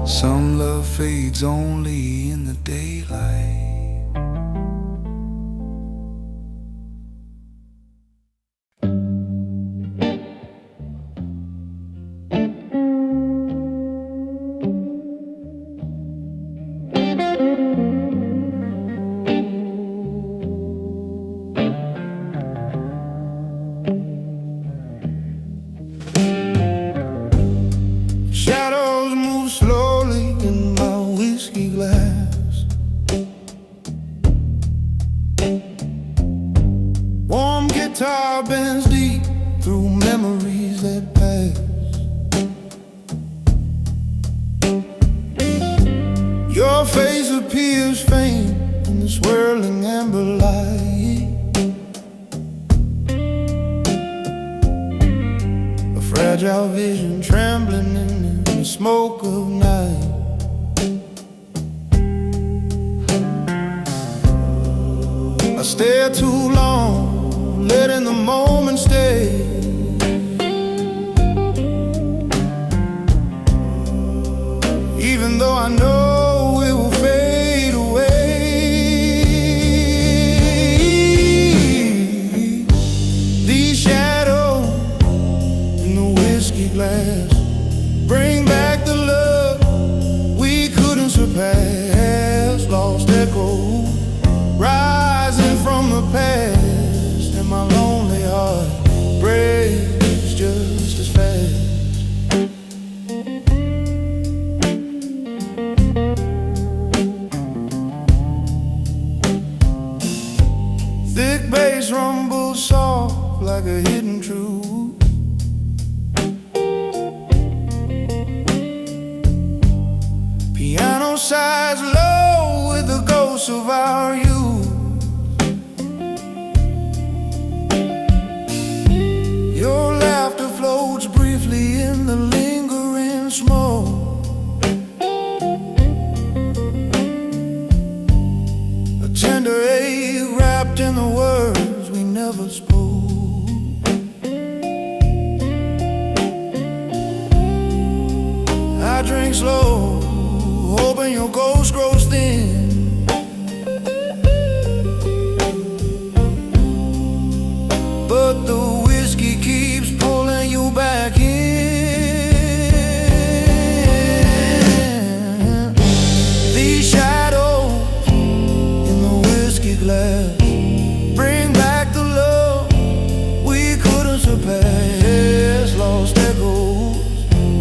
Some love fades only in the daylight. Shadows move slowly in my whiskey glass. Warm guitar bends deep through memories that pass. Your face appears faint in the swirling amber light. A fragile vision trembling in the smoke of night. I stare too long, letting the moment stay. Even though I know it will fade away. These shadows in the whiskey glass bring back the love we couldn't surpass. Lost echoes rising from the past, and my lonely heart breaks just as fast. Thick bass rumbles soft like a hidden truth. Piano sighs low with the ghosts of our youth. Your laughter floats briefly in the lingering smoke. A tender ache wrapped in the words we never spoke. I drink slow, hoping your ghost grows thin. But the whiskey keeps pulling you back in. These shadows in the whiskey glass bring back the love we couldn't surpass. Lost echoes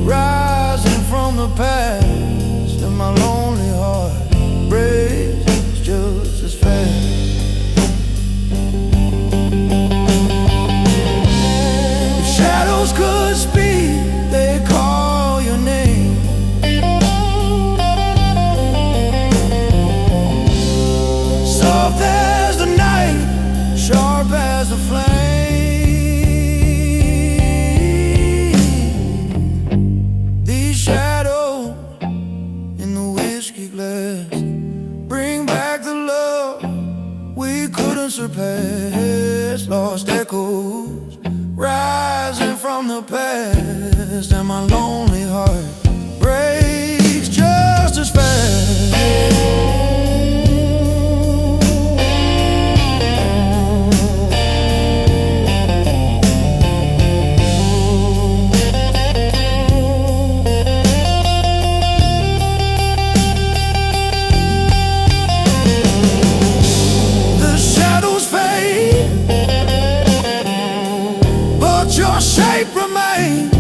rising from the past, and my lonely heart breaks just as fast. If shadows could speak, they'd call your name. Soft as the night, sharp as the flame. These shadows in the whiskey glass bring back the love we couldn't surpass. Lost echoes rising from the past, and my lonely heart breaks just as fast. The shadows fade, but your shape remains.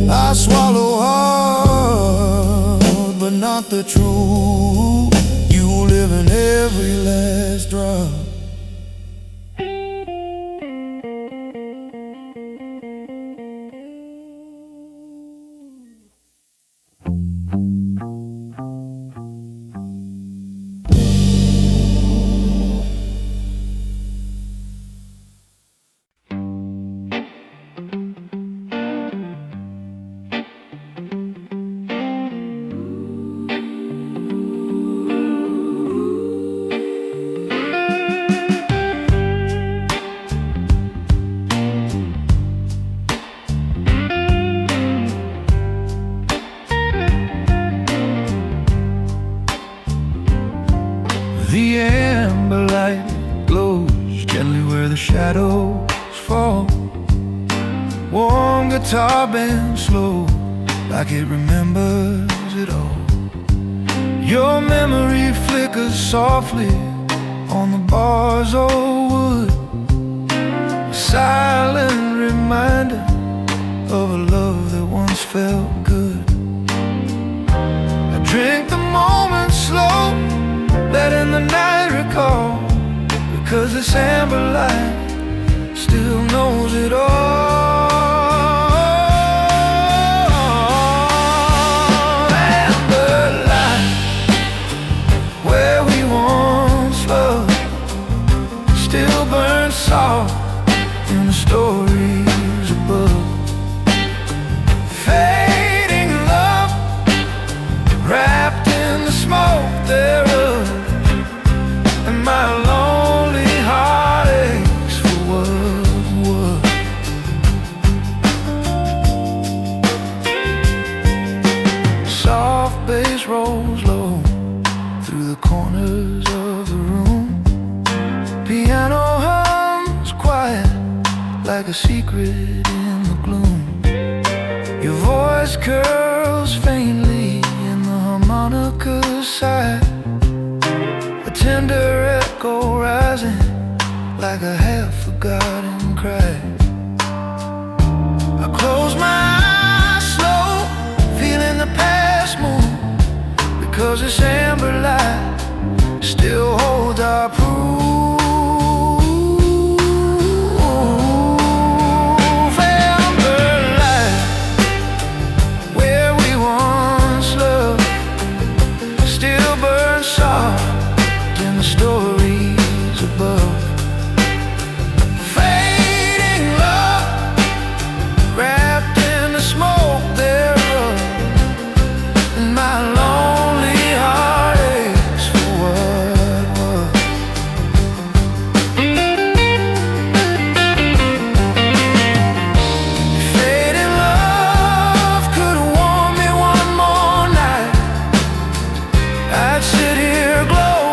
I swallow hard, but not the truth. You live in every last drop. The amber light glows gently where the shadows fall. Warm guitar bends slow, like it remembers it all. anchored softly on the bars of wood, a silent reminder of a love that once felt good. I drink the moment slow, letting the night recall, because this amber light still knows it all. Soft in the stories above, fading love wrapped in the smoke thereof, and my lonely heart aches for what was. Soft bass rolls low through the corners of the room, piano like a secret in the gloom. Your voice curls faintly in the harmonica side, a tender echo rising like a half-forgotten cry. I close my eyes slow, feeling the past move, because this amber light still holds our proof. Stories above, fading love wrapped in the smoke thereof, and my lonely heart aches for what was. Fading love could have warmed me one more night, I'd sit here glowing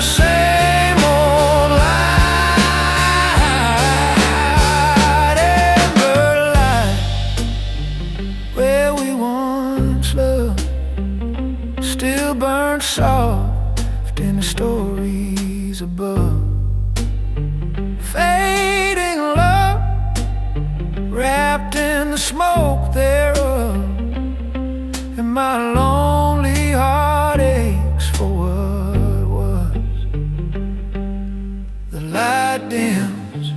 same old light, amber light, where we once loved, still burns soft in the stories above. Fading love wrapped in the smoke thereof, and my lonely heart aches for what. The light dims,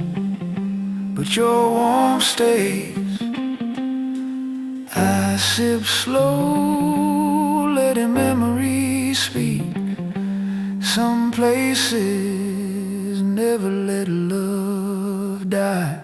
but your warmth stays. I sip slow, letting memories speak. Some places never let love die.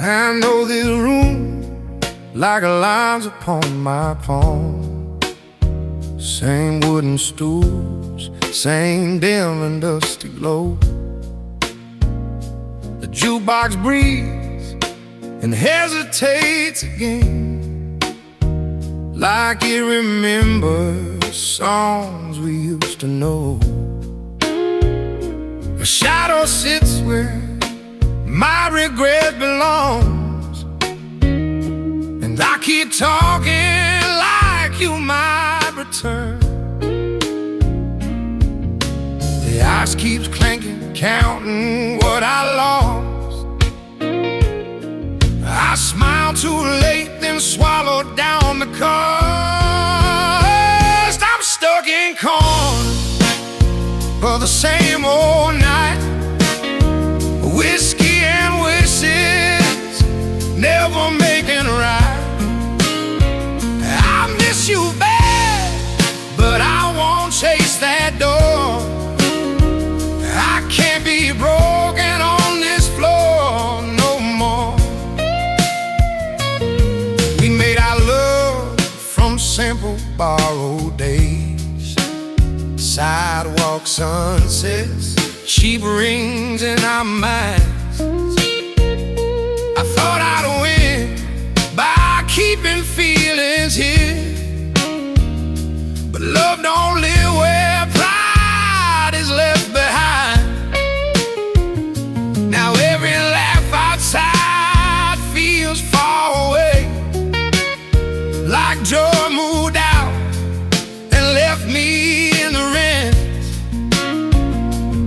I know this room like lines upon my palm. Same wooden stools, same dim and dusty glow. The jukebox breathes and hesitates again, like it remembers songs we used to know. A shadow sits where my regret belongs, and I keep talking like you might return. Yeah, I Ice keeps clanking, counting what I lost. I smile too late, then swallow down the cost. I'm stuck in corners for the same old night. Whiskey and wishes never making right. I miss you bad, but I won't chase that door. I can't be broken on this floor no more. We made our love from simple borrowed days, sidewalk sunsets, cheap rings in our minds. I thought I'd win by keeping feelings here, but love don't live where pride is left behind. Now every laugh outside feels far away, like joy moved out and left me in the rain.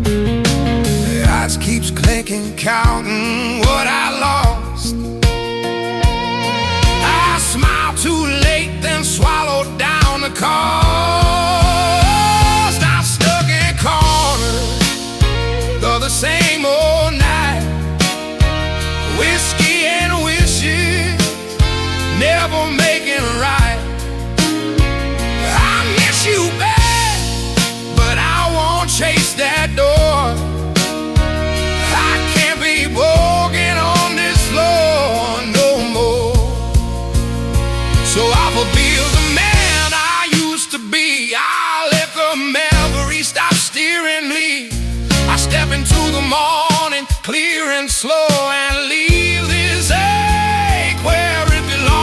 The ice keeps clinking, counting what I lost. I smile too late, then swallow down the cost. I'm stuck in corners of the same old night. Whiskey and wishes never making right. I miss you bad, but I won't chase that door. I can't be broken on this floor no more. So I fulfill the man I used to be. I let the memory stop steering me. I step into the morning, clear and slow, and leave this ache where it belongs.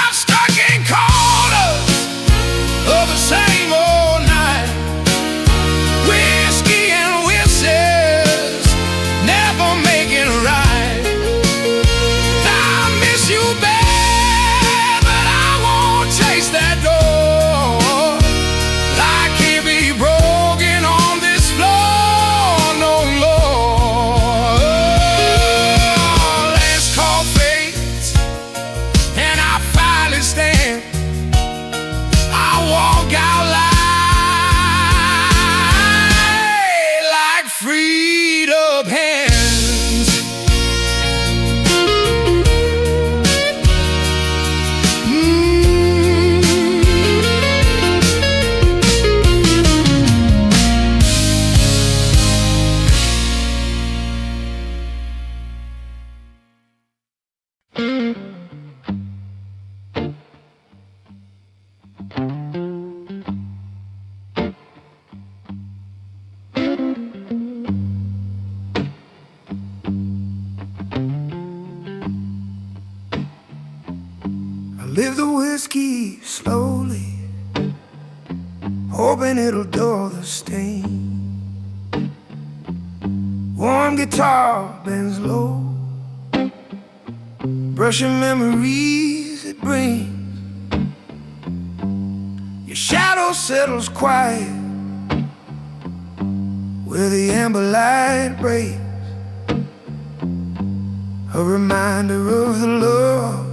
I'm stuck in corners of the same old night. Whiskey and wishes never making right. I miss you bad, but I won't chase that door. I can't be broken on this floor no more. Let's call fate, and I finally stand. I walk out like freed up hands. I live the whiskey slowly, hoping it'll dull the stain. Warm guitar bends low, brushing memories it brings. Your shadow settles quiet where the amber light breaks, a reminder of the love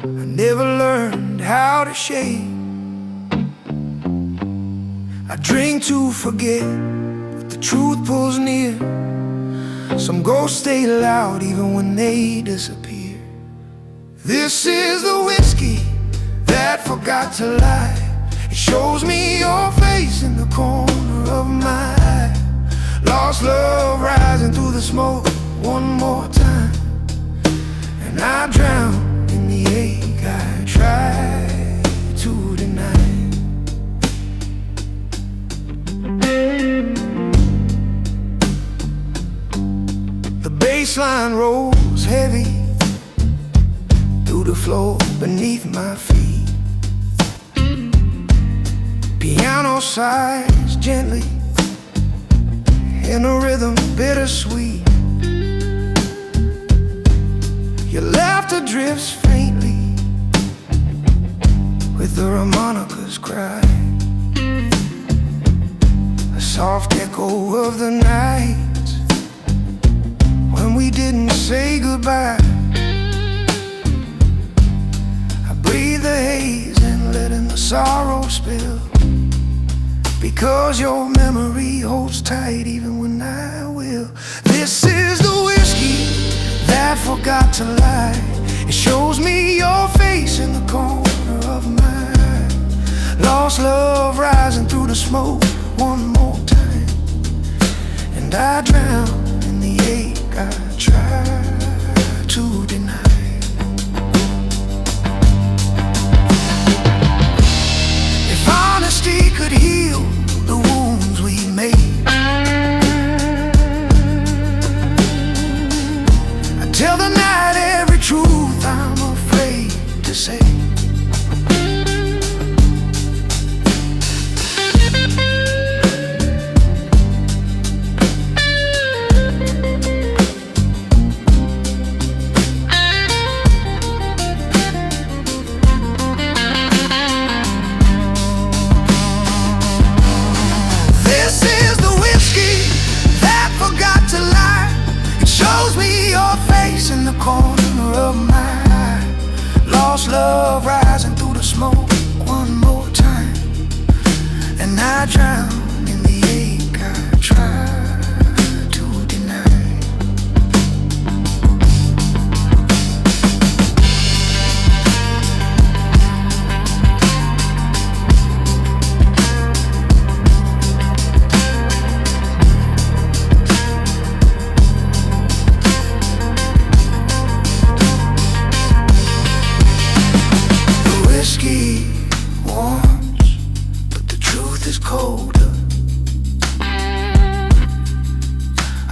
I never learned how to shake. I drink to forget, but the truth pulls near. Some ghosts stay loud even when they disappear. This is the whiskey that forgot to lie. It shows me your face in the corner of my eye. Lost love rising through the smoke one more time, and I drown in the ache I try to deny. The bass line rolls heavy through the floor beneath my feet. Piano sighs gently in a rhythm bittersweet. Your laughter drifts faintly with the harmonica's cry. soft echo of the night when we didn't say goodbye. I breathe the haze and let in the sorrow spill, because your memory holds tight even when I will. This is the whiskey that forgot to lie. It shows me your face in the corner of my eye. Lost love rising through the smoke one more time, and I drown in the ache I try to deny. If honesty could heal the wounds we made, I tell the night every truth I'm afraid to say. This is the whiskey that forgot to lie. It shows me your face in the corner of my eye. Lost love rising through the smoke one more time, and I drown in the ache I try to deny. Whiskey warms, but the truth is colder.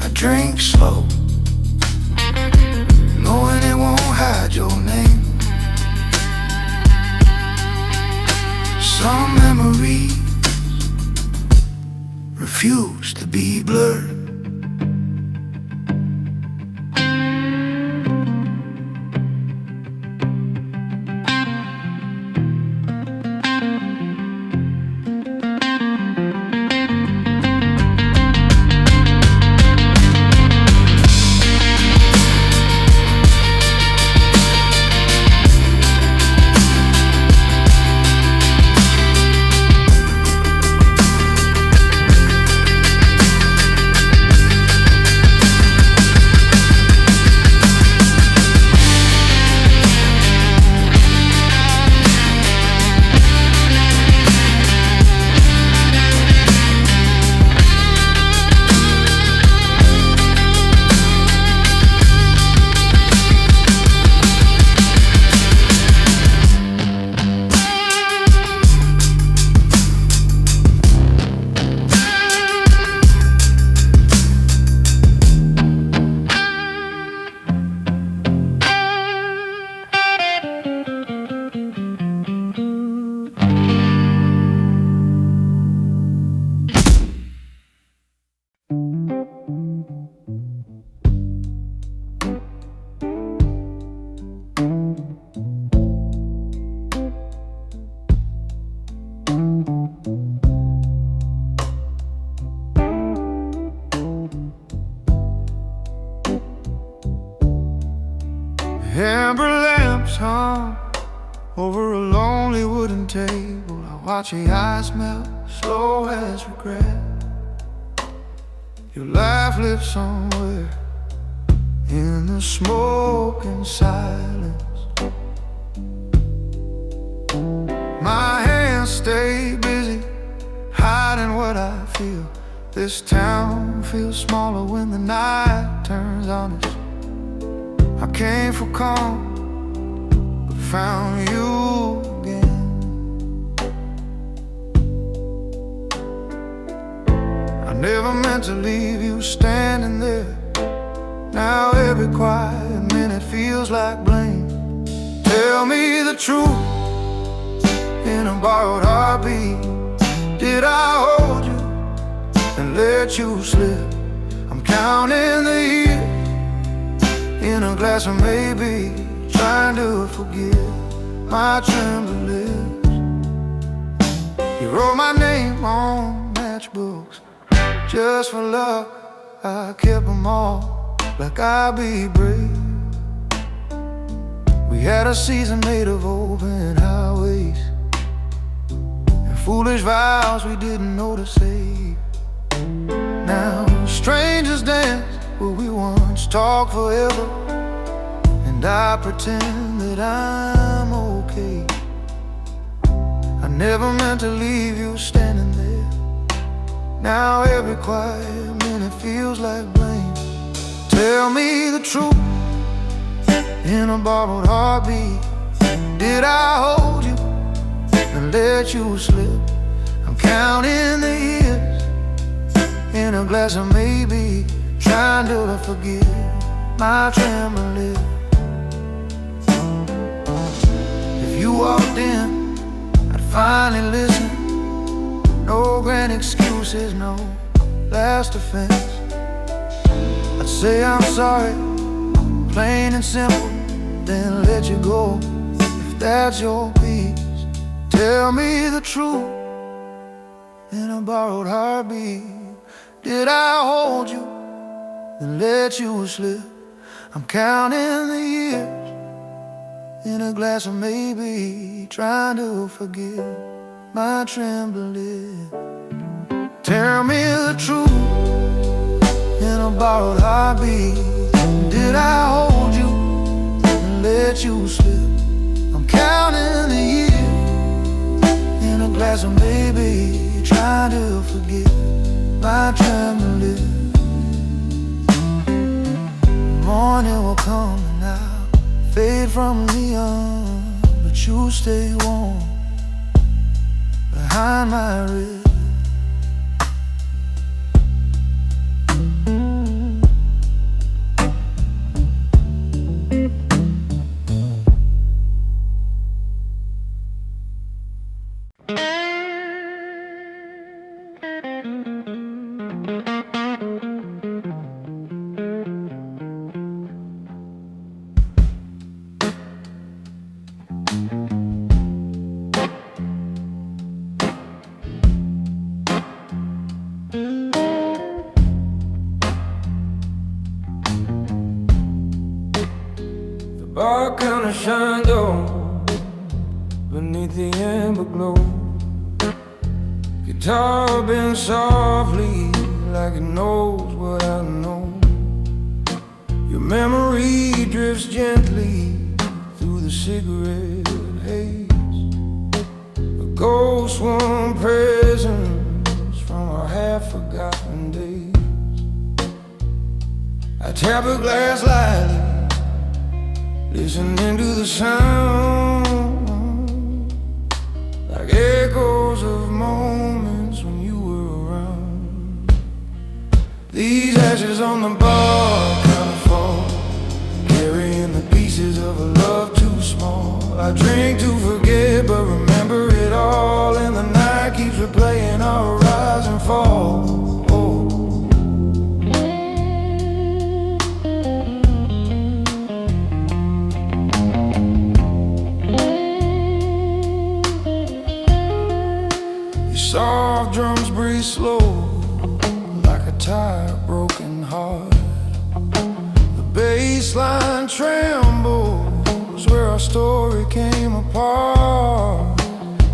I drink slow, knowing it won't hide your name. Some memories refuse to be blurred. Amber lamps hung over a lonely wooden table. I watch your eyes melt, slow as regret. Your laugh lives somewhere in the smoke and silence. My hands stay busy hiding what I feel. This town feels smaller when the night turns on us. I came for calm, but found you again. I never meant to leave you standing there. Now every quiet minute feels like blame. Tell me the truth in a borrowed heartbeat. Did I hold you and let you slip? I'm counting the years in a glass of maybe, trying to forgive my trembling lips. You wrote my name on matchbooks, Just for luck, I kept them all like I'd be brave. We had a season made of open highways and foolish vows we didn't know to say. Now strangers dance where we once talked forever, and I pretend that I'm okay. I never meant to leave you standing there. Now every quiet minute feels like blame. Tell me the truth in a borrowed heartbeat. Did I hold you and let you slip? I'm counting the years in a glass of maybe, trying to forgive my trembling lips. If you walked in, I'd finally listen. No grand excuses, no last offense. I'd say I'm sorry, plain and simple, then let you go if that's your peace. Tell me the truth in a borrowed heartbeat. Did I hold you and let you slip? I'm counting the years in a glass of maybe, trying to forgive my trembling lip. Tell me the truth in a borrowed heartbeat. Did I hold you and let you slip? I'm counting the years in a glass of maybe, trying to forgive my trembling lip. Morning will come and I'll fade from neon, but you stay warm behind my rib. Bar counter shines on beneath the amber glow. Guitar bends softly like it knows what I know. Your memory drifts gently through the cigarette haze. A ghost warm presence from our half-forgotten days. I tap a glass lightly, listening to the sound, like echoes of moments when you were around. These ashes on the bar kind of fall, carrying the pieces of a love too small. I drink to forget, but remember it all, and the night keeps replaying our rise and fall. Soft drums breathe slow, like a tired broken heart. The bass line trembles where our story came apart.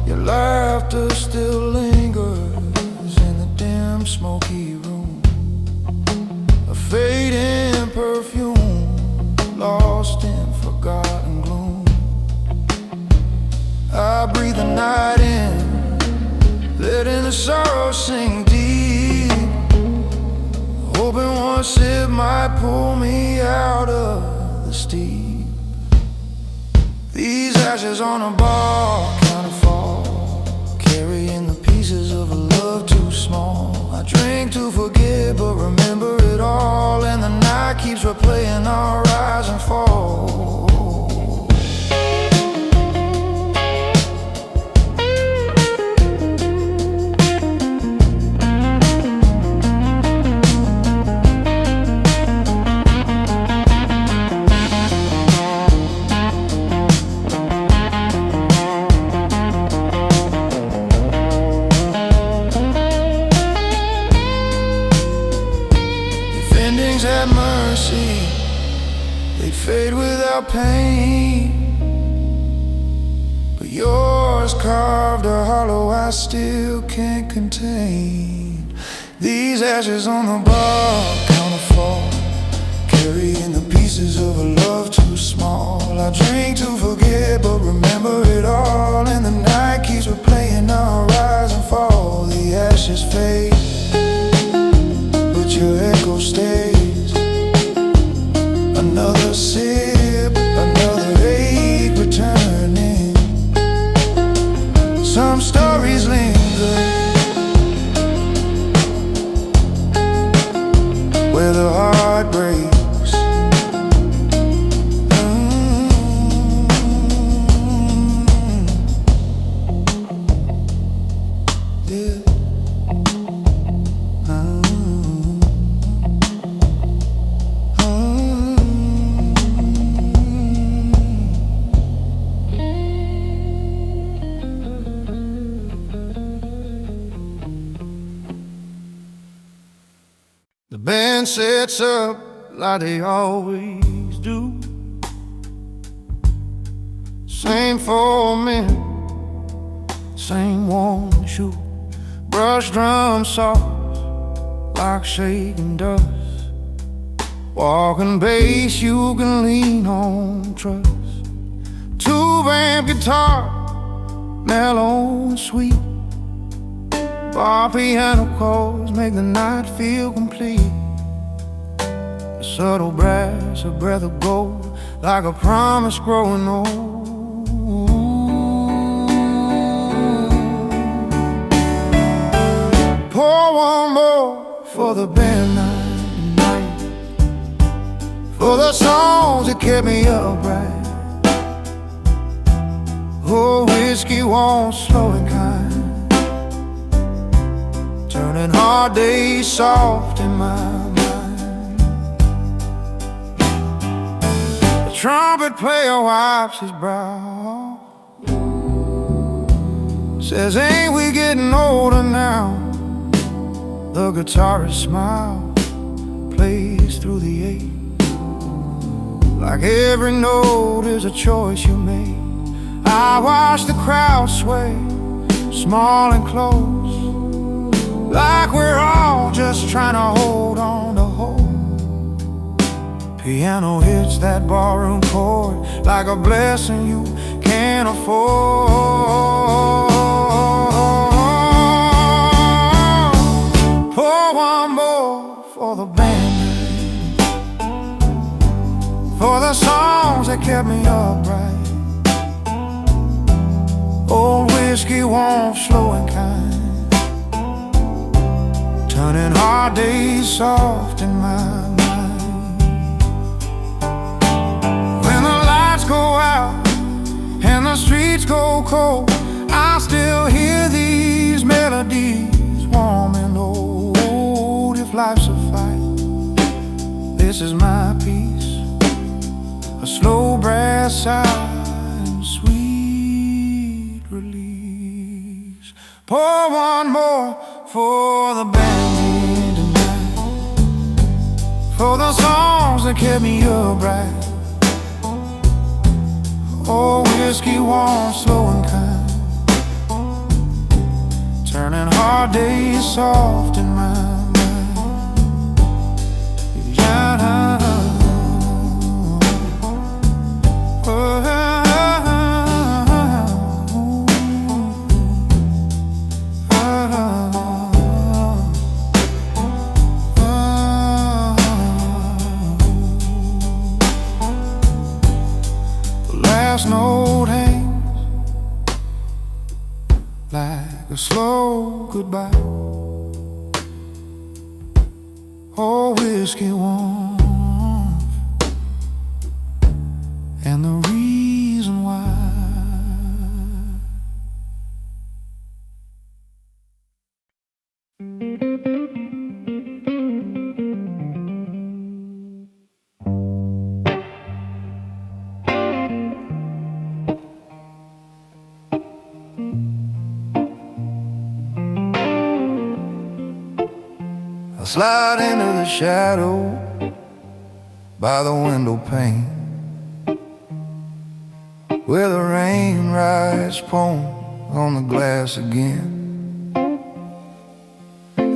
Your laughter still lingers in the dim smoky room, a fading perfume lost in forgotten gloom. I breathe the night in, letting the sorrow sink deep, hoping one sip might pull me out of the steep. These ashes on a bar kind of fall, carrying the pieces of a love too small. I drink to forget, but remember it all, and the night keeps replaying our rise and fall. without pain, but yours carved a hollow I still can't contain. These ashes on the bar counterfall, carrying the pieces of a love too small. I drink to forget, but remember it all, and the night keeps replaying our rise and fall. The ashes fade, but your echo stays. Another sip, another ache returning. Some stories linger where the heart breaks. The band sets up like they always do. Same 4 men, same warm shoe. Brush drum soft like shaking dust. Walking bass you can lean on trust. 2-amp guitar, mellow and sweet. Bar piano chords make the night feel complete. A subtle brass, a breath of gold, like a promise growing old. Pour one more for the band night, for the songs that kept me upright. Oh, whiskey won't slow and kind, turning hard days soft in my mind. The trumpet player wipes his brow, says, ain't we getting older now? The guitarist smile plays through the ache, like every note is a choice you made. I watch the crowd sway, small and close, like we're all just trying to hold on to hope. Piano hits that barroom chord like a blessing you can't afford. Pour one more for the band, for the songs that kept me upright. Old whiskey warm, slow and kind, turning hard days soft in my mind. When the lights go out and the streets go cold, I still hear these melodies, warm and old. If life's a fight, this is my piece, a slow brass sigh and sweet release. Pour one more for the band tonight, for the songs that kept me upright. Oh, whiskey warm, slow and kind, turning hard days soft in my mind. Note hangs like a slow goodbye. Oh, whiskey warm, and the reason why. Slide into the shadow by the window pane. where the rain writes poems on the glass again.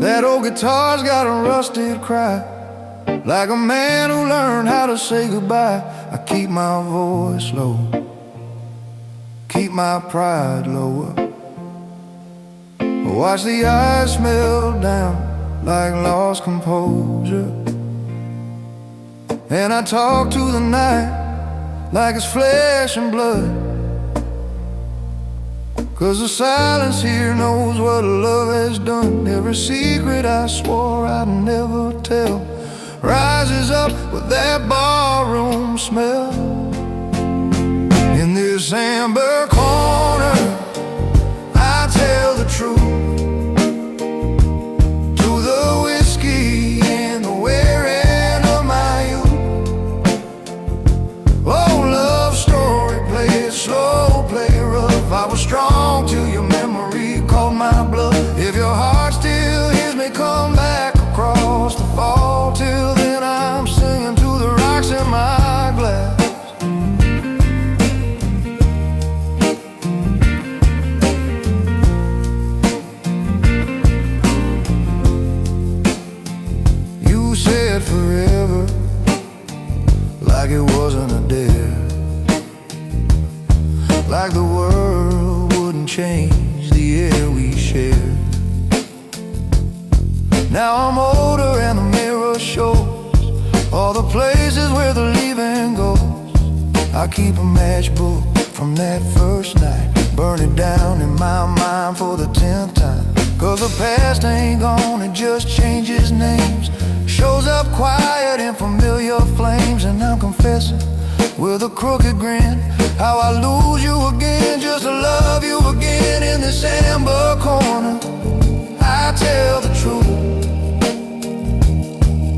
That old guitar's got a rusted cry, like a man who learned how to say goodbye. I keep my voice low, keep my pride lower. Watch the eyes melt down like lost composure. And I talk to the night like it's flesh and blood, 'cause the silence here knows what love has done. Every secret I swore I'd never tell rises up with that barroom smell. In this amber corner I tell the truth to the whiskey and the wearing of my youth. Oh, love story, play it slow, play it rough. I was strong till your memory called my bluff. If your heart still hears me, come back across the fall. Till then I'm singing to the rocks in my glass. You said forever, like it wasn't a dare, like the world wouldn't change the air we shared. Now I'm older and the mirror shows all the places where the leaving goes. I keep a matchbook from that first night, burn it down in my mind for the 10th time. 'Cause the past ain't gone, it just changes names, shows up quiet in familiar flames. And I'm confessing with a crooked grin how I lose you again just to love you again. In this amber corner I tell the truth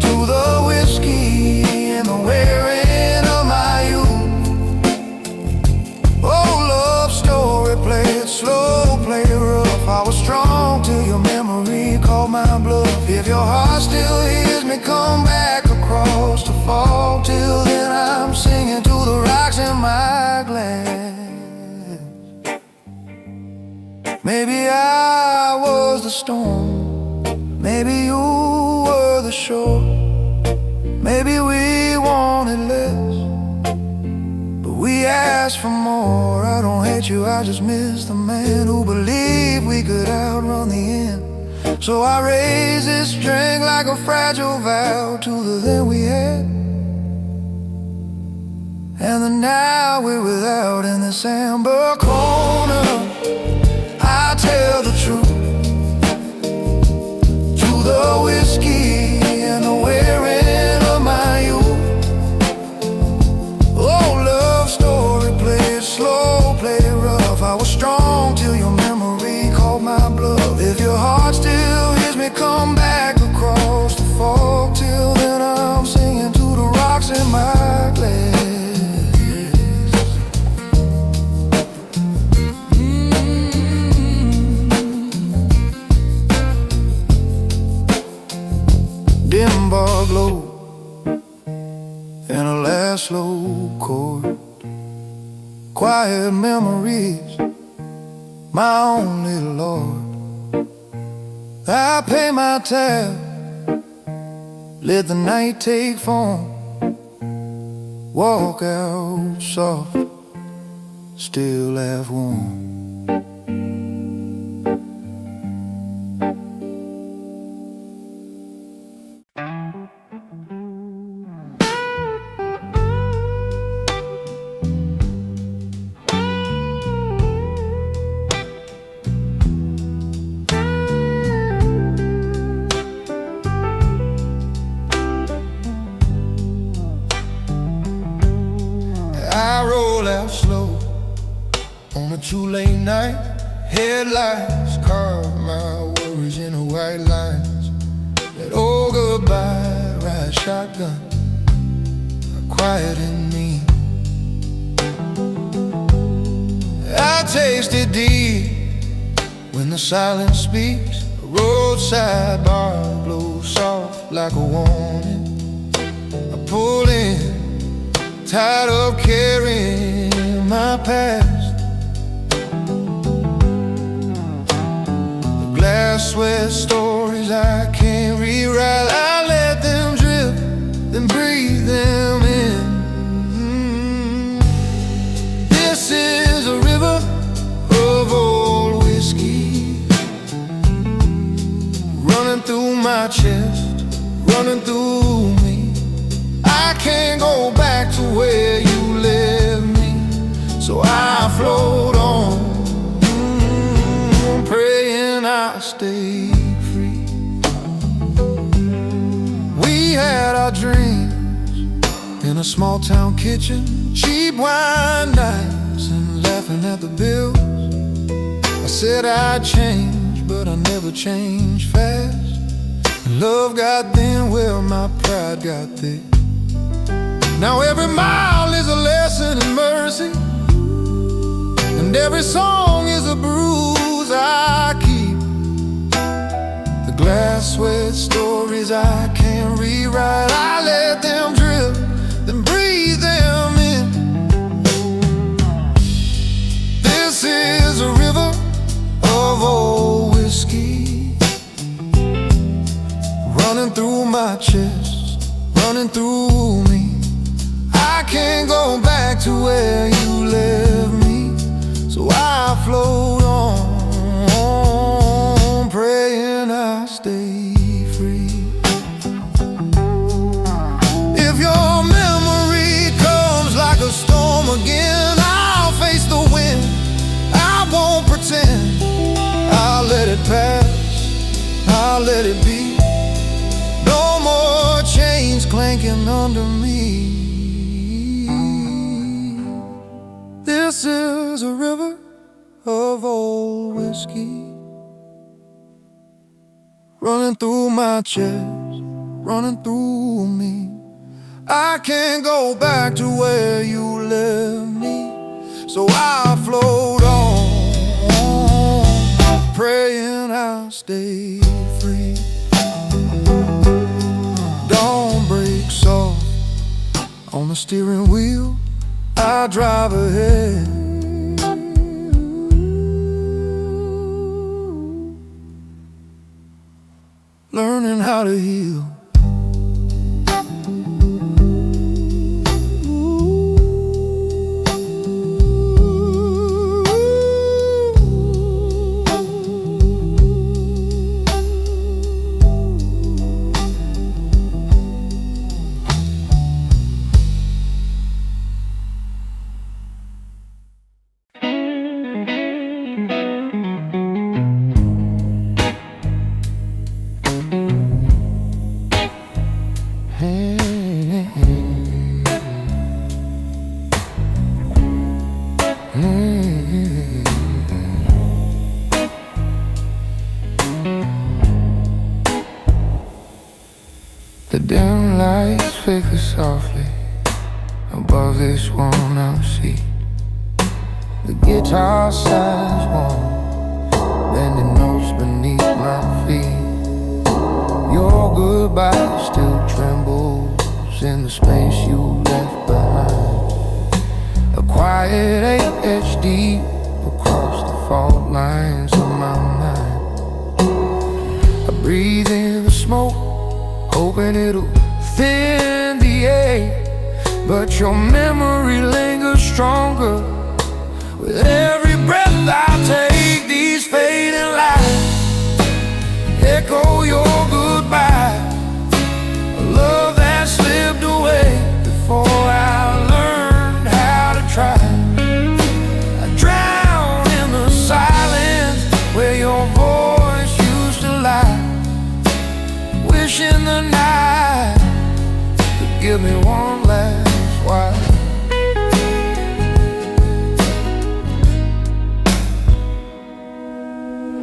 to the whiskey and the wearing of my youth. Oh, love story, play it slow, play it rough. I was strong till your memory called my bluff. If your heart still hears me, come back across the fall. Till then I'm singing to the rocks in my glass. Maybe I was the storm, maybe you were the shore. Maybe we wanted less, but we asked for more. I don't hate you, I just miss the man who believed we could outrun the end. So I raise this drink like a fragile vow to the then we had, and the now we're without. In this amber corner I tell the truth to the whiskey and the wearing of my youth. Oh, love story, play it slow, play it rough. I was strong till your memory called my bluff. If your heart still hears me, come back across the fall. Till then I'm singing to the rocks in my glass. Dim bar glow and a last slow chord, quiet memories, my only Lord. I pay my tab, let the night take form, walk out soft, still laugh warm. I roll out slow on a 2-lane night. Headlights carve my worries into white lines. That old goodbye ride shotgun are quiet in me. I taste it deep when the silence speaks. A roadside bar blows soft like a warning. I pull in, tired of carrying my past. The glass wet stories I can't rewrite, I let them drip, then breathe them in. This is a river of old whiskey, running through my chest, running through me. I can't go back to where you left me, so I float on, praying I stay free. We had our dreams in a small town kitchen, cheap wine nights and laughing at the bills. I said I'd change, but I never changed fast. Love got thin, well my pride got thick. Now every mile is a lesson in mercy, and every song is a bruise I keep. The glass wet stories I can't rewrite, I let them drip, then breathe them in. This is a river of old whiskey, running through my chest, running through me. I can't go back to where you left me, so I float on, praying I stay free. If your memory comes like a storm again, I'll face the wind, I won't pretend. I'll let it pass, I'll let it be. No more chains clanking under me. This is a river of old whiskey, running through my chest, running through me. I can't go back to where you left me, so I float on, praying I'll stay free. Don't break soft on the steering wheel, I drive ahead. Learning how to heal. The dim lights flicker softly above this worn-out seat. The guitar sighs warm, bending notes beneath my feet. Your goodbye still trembles in the space you left behind. A quiet ache etched deep across the fault lines of my mind. I breathe in the smoke, hoping it'll thin the ache, but your memory lingers stronger with every breath I take. These fading lights echo your goodbye, a love that slipped away before I learned how to try. I drown in the silence where your voice used to lie, wishing the night could give me one last while.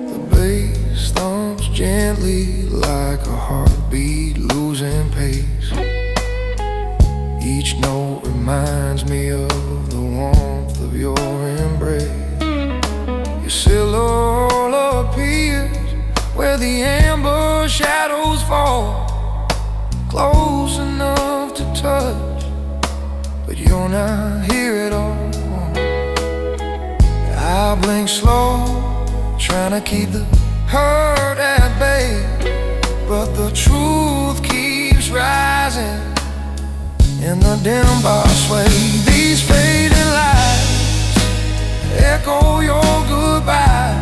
The bass thumps gently like a heartbeat losing pace. Each note reminds me of the warmth of your embrace. Your silhouette appears where the amber shadows fall, close enough to touch, but you're not here at all. I blink slow, trying to keep the hurt at bay, but the truth keeps rising in the dim bar sway. These fading lights echo your goodbye,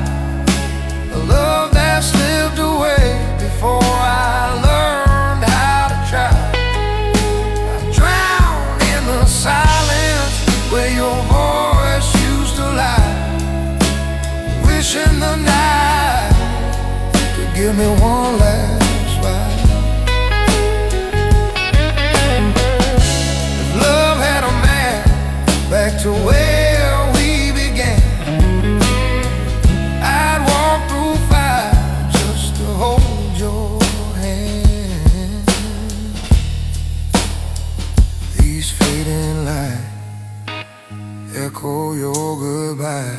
the love that slipped away before I learned how to try. I drowned in the silence where your voice used to lie, wishing the night could give me one last ride. If love had a map back to where we began, I'd walk through fire just to hold your hand. These fading lights echo your goodbye,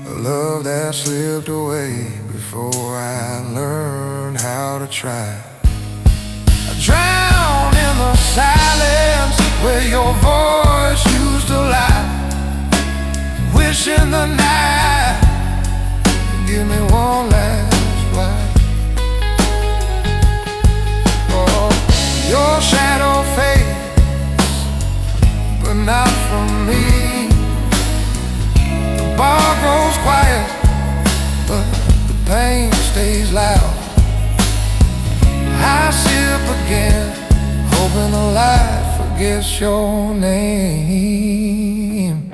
a love that slipped away before I learned how to try. I drowned in the silence where your voice used to lie, wishing the night would give me one last ride. Oh, your shadow fades, but not from me. The bar grows quiet, but the pain stays loud. I sip again, hoping the light forgets your name.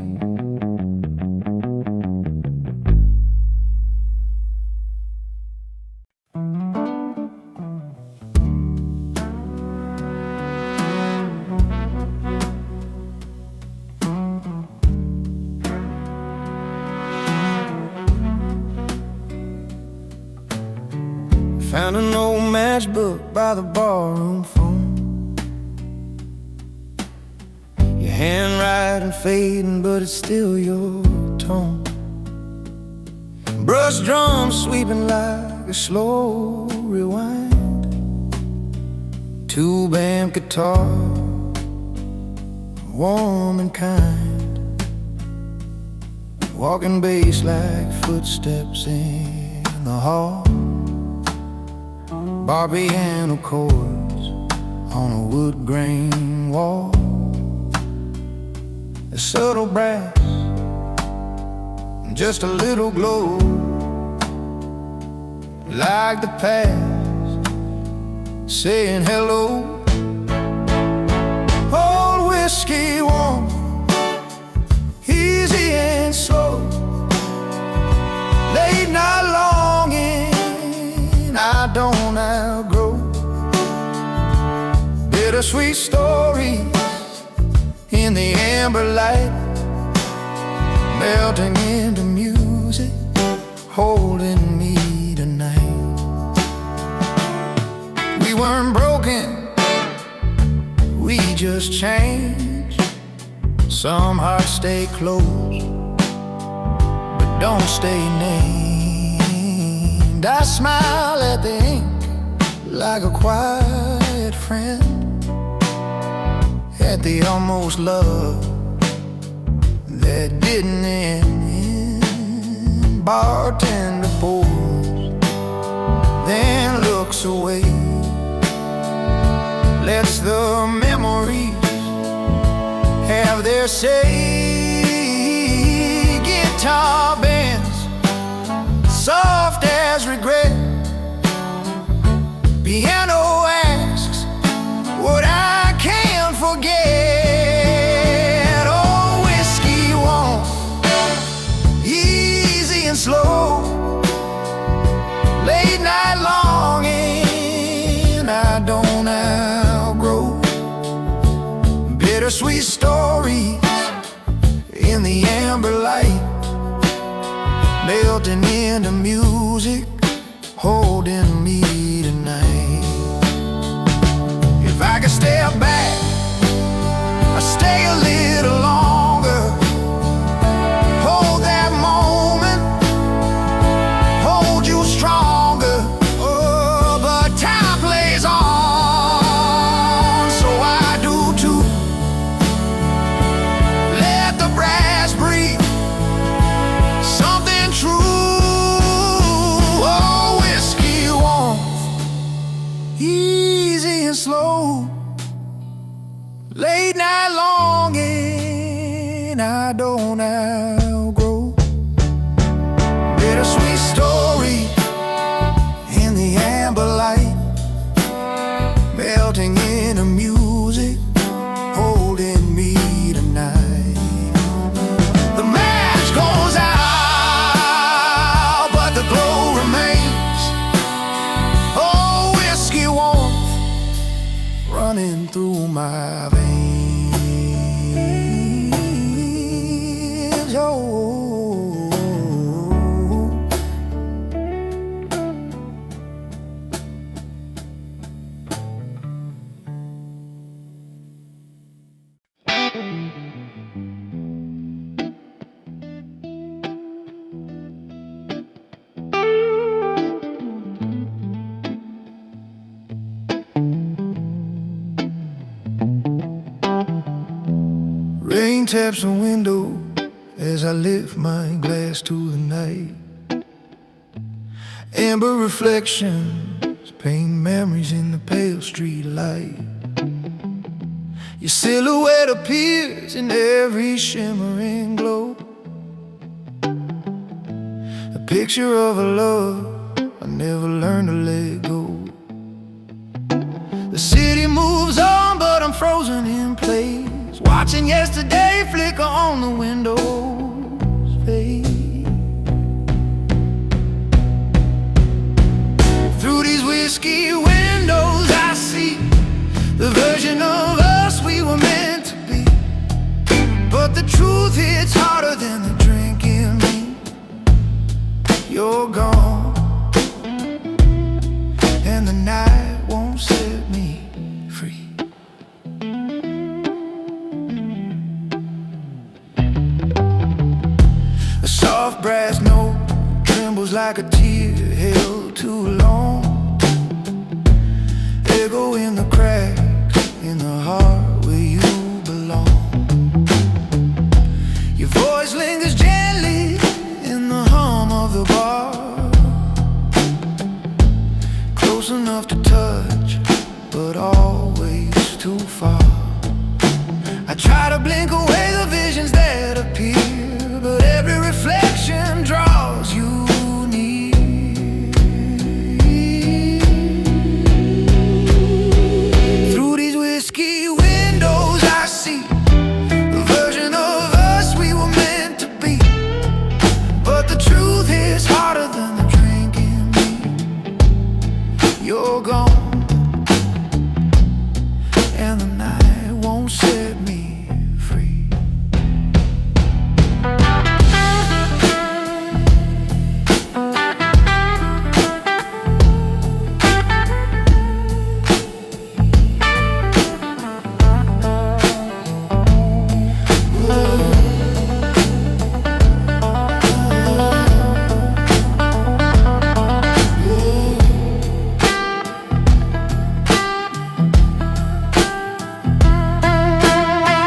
Found an old matchbook by the barroom phone. Your handwriting fading, but it's still your tone. Brush drums sweeping like a slow rewind. Two-band guitar, warm and kind. Walking bass like footsteps in the hall. Bar piano chords on a wood grain wall. A subtle brass, just a little glow, like the past saying hello. Old whiskey warm, easy and slow. Late night longing I don't outgrow. Bittersweet stories in the amber light, melting into music, holding me tonight. We weren't broken, we just changed. Some hearts stay close, but don't stay named. I smile at the ink like a quiet friend, at the almost love that didn't end. Bartender pours, then looks away, lets the memories have their say. Guitar bends, soft as regret. Piano asks what I can't forget. Oh, whiskey warm, easy and slow. Late night longing I don't outgrow. Bittersweet stories I don't outgrow. Bittersweet story in the amber light, melting into music, holding me tonight. The match goes out, but the glow remains. Oh, whiskey warmth running through my veins. Oh, rain taps the window as I lift my glass to the night. Amber reflections paint memories in the pale street light. Your silhouette appears in every shimmering glow, a picture of a love I never learned to let go. The city moves on, but I'm frozen in place, watching yesterday flicker on the window's fade. Through these whiskey windows I see the version of us we were meant to be. But the truth hits harder than the drink in me. You're gone, and the night won't set me free. A soft brass note trembles like a tear held too long. Echo in the cracks in the heart where you belong. Your voice lingers gently in the hum of the bar, close enough to touch, but always too far. I try to blink away the visions that appear, but every reflection draws you near. Through these whiskey windows I see the version of us we were meant to be. But the truth is harder than the drink in me. You're gone, and the night won't set me free.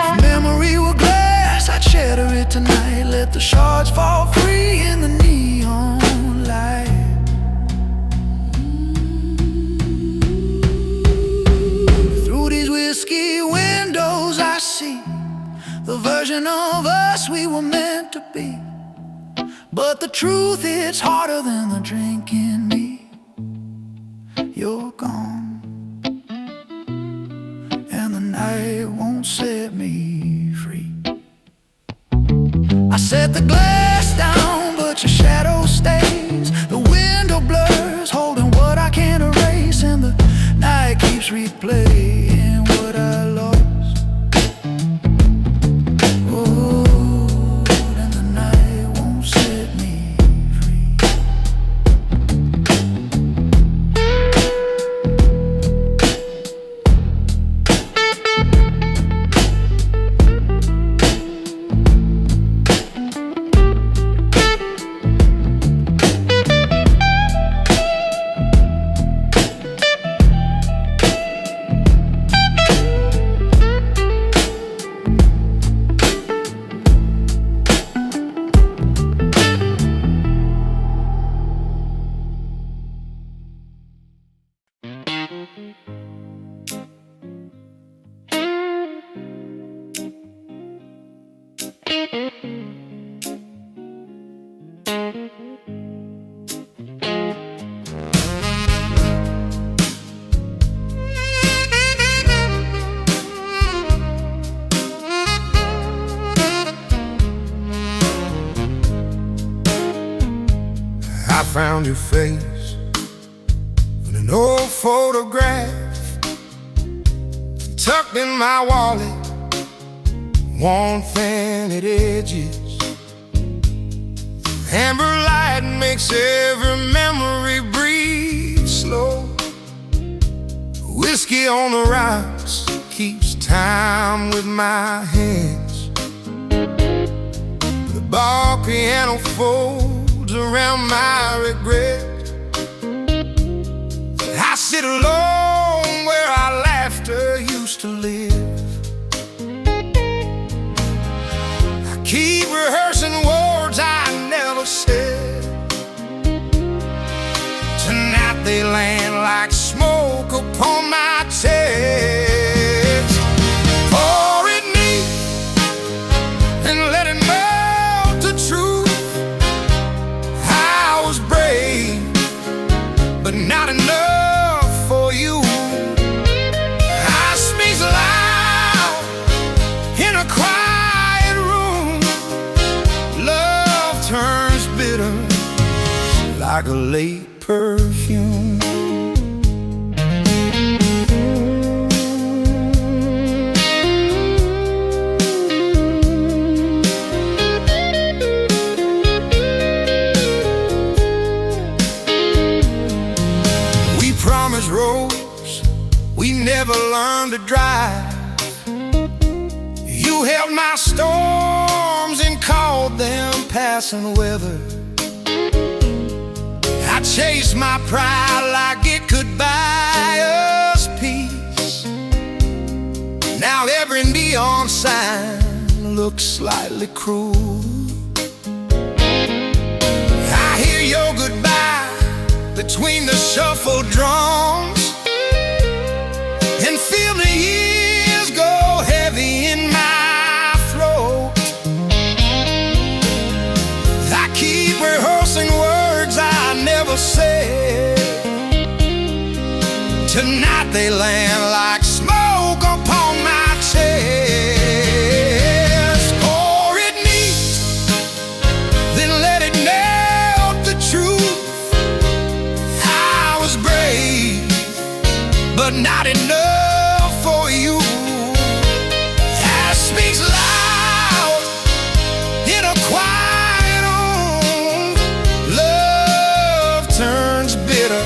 If memory were glass, I'd shatter it tonight. Let the shards fall free in the neon light. Through these whiskey windows I see the version of us we were meant to be. But the truth hits harder than the drink in me. You're gone, and the night won't set me free. I set the glass down, but your shadow stays. The window blurs, holding what I can't erase, and the night keeps replaying what I lost. Oh, and the night won't set me free. found your face in an old photograph tucked in my wallet, worn thin at edges. Amber light makes every memory breathe slow. Whiskey on the rocks keeps time with my hands. The bar piano folds around my regret. I sit alone where our laughter used to live. I keep rehearsing words I never said. Tonight they land like smoke upon my chest. Pour it neat and let it melt the truth. I was brave, but not enough for you. I speak loud in a quiet room. Love turns bitter like a late perfume. We promised roads we never learned to drive. You held my storms and called them passing weather. I chased my pride like it could buy us peace. Now every neon sign looks slightly cruel. I hear your goodbye between the shuffled drums and feel the years go heavy in my throat. I keep rehearsing words I never said. Tonight they land like smoke upon my chest. Pour it neat, then let it melt the truth. I was brave, but not enough for you. I speaks loud in a quiet room. Love turns bitter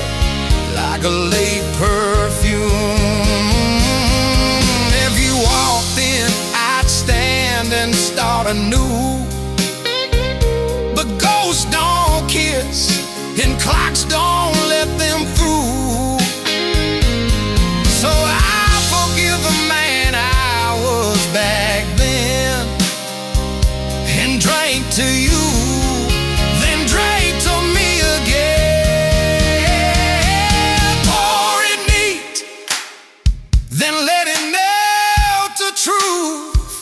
like a late perfume. If you walked in, I'd stand and start anew. But ghosts don't kiss and clocks don't let them through. So I forgive the man I was back then and drank to you, then drank to me again. Pour it neat, then let it melt the truth.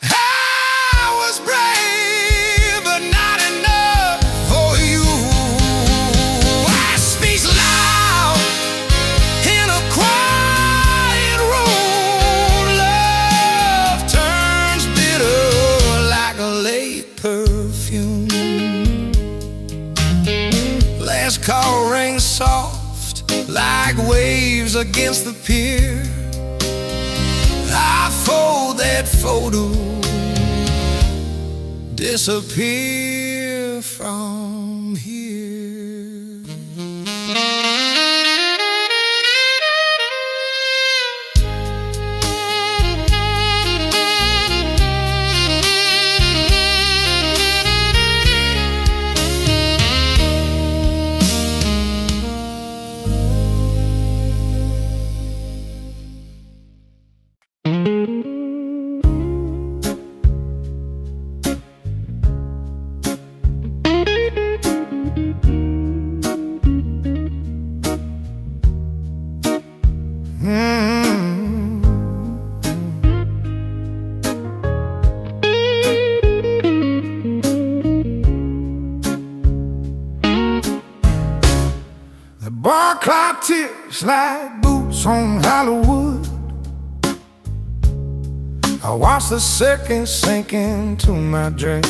I was brave, but not enough for you. I speak loud in a quiet room. Love turns bitter like a late perfume. Last call rings soft like waves against the pier. I fold that photo, disappear from here. The bar clock ticks like boots on Hollywood. I watch the seconds sink into my drink.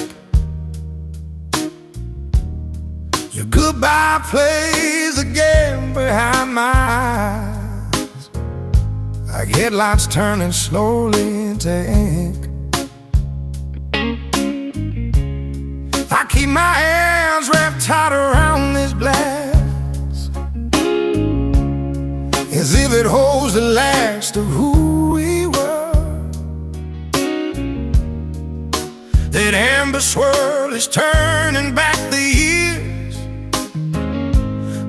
Your goodbye goodbye plays again behind my eyes, like headlights turning slowly into ink. I keep my hands wrapped tight around this glass, as if it holds the last of who we were. That amber swirl is turning back the years,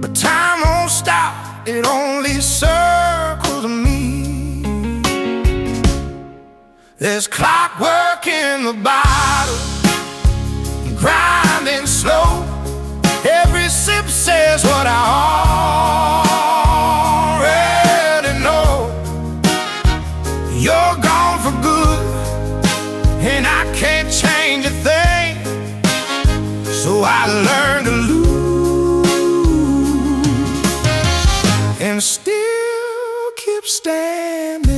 but time won't stop, it only circles me. There's clockwork in the bottle, grinding slow. Every sip says what I already know. You're gone for good, and I can't change a thing. So I learned to lose and still keep standing.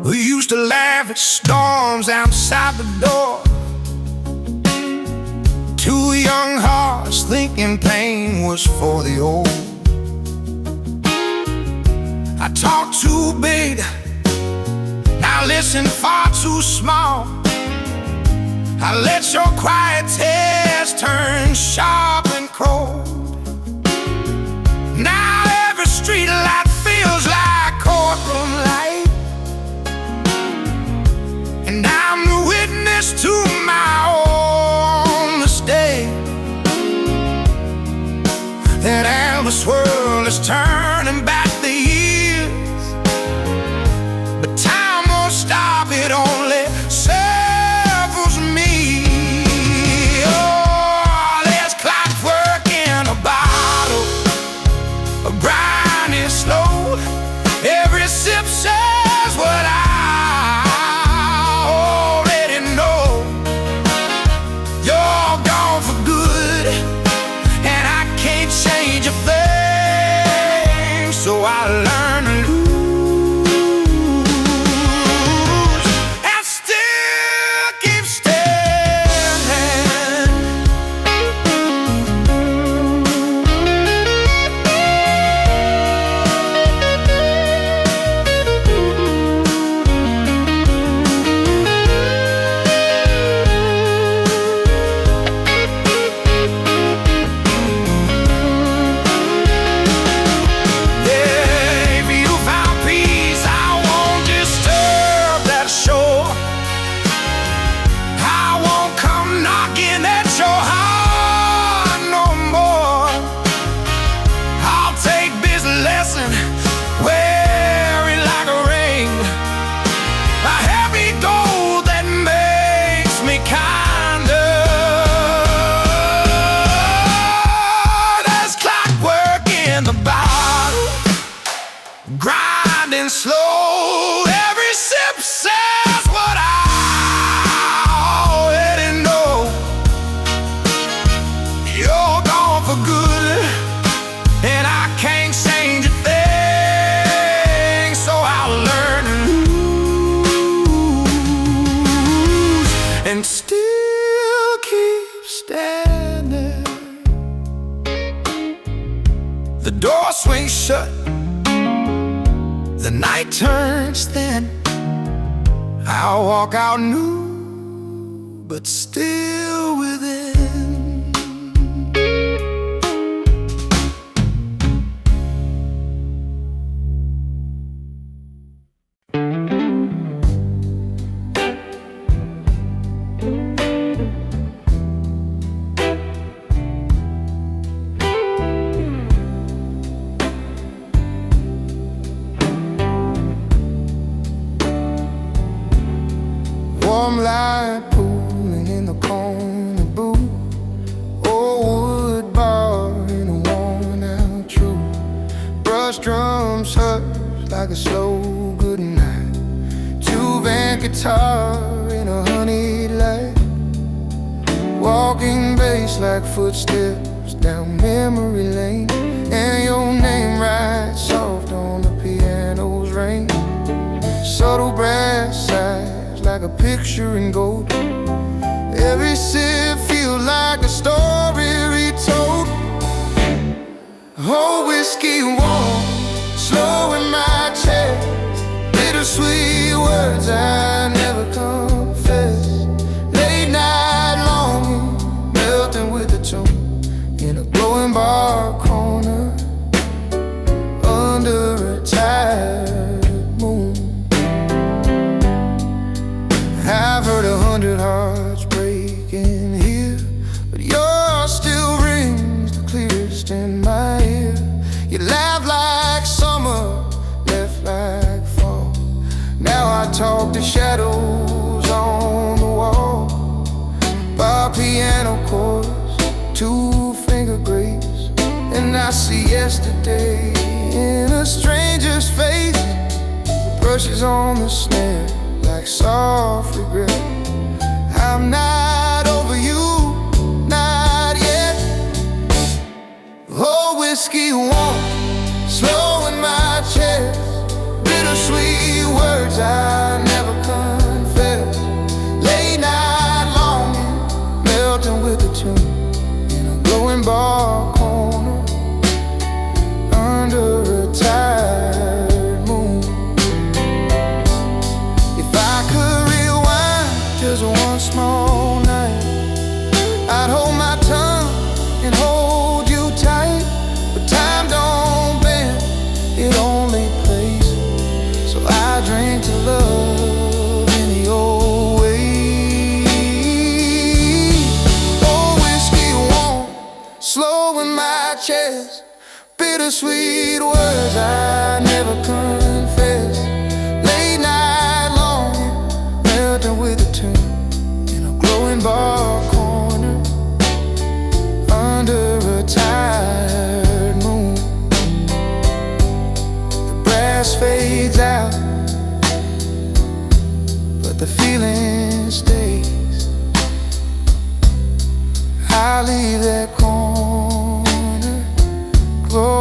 We used to laugh at storms outside the door, two young hearts thinking pain was for the old. I talk too big, I listen far too small. I let your quiet tears turn sharp and cold. Now every street light feels like courtroom light, and I'm the witness to my own mistake. That amber swirl is turning back the years, but time won't stop, it only circles me. Oh, there's clockwork in a bottle, grinding slow. Every sip says what I already know. You're gone for good, and I can't change a thing. So I learn to lose and still keep standing. If you found peace, I won't disturb that shore. I won't come knocking at your heart no more. I'll take this lesson, wear it like a ring, a heavy gold that makes me kinder. There's clockwork in the bottle, grinding slow. Every sip says what I already know. You're gone for good, and I can't change a thing. So I'll learn to lose and still keep standing. The door swings shut, the night turns thin. I'll walk out new, but still within. Warm light pooling in the corner booth, old wood bar in a worn out truth. Brush drums hush like a slow goodnight, two-band guitar in a honeyed light, walking bass like footsteps down memory lane, and your name writes soft on the piano's range. Subtle brass sighs like a picture in gold. Every sip feels like a story retold. Oh, whiskey warm, slow in my chest, bittersweet words I never confess. Late night longing, melting with the tune in a glowing bar corner under a tired moon. I've heard 100 hearts breaking here, but yours still rings the clearest in my ear. You laugh like summer, left like fall. Now I talk to shadows on the wall, bar piano chords, two-finger grace, and I see yesterday in a stranger's face. Brushes on the snare like soft regret. I'm not over you, not yet. Oh, whiskey warm, slow in my chest, bittersweet words I never confess. Late night longing, melting with the tune in a glowing bar corner under a tired moon. If I could rewind just one small night, I'd hold my tongue and hold you tight. But time don't bend, it only plays. So I drink to love any old way. Oh, whiskey warm, slow in my chest, bittersweet words I never confess. Late night longing, melting with a tune in a glowing bar corner under a tired moon. The brass fades out, but the feeling stays. I leave that corner, glory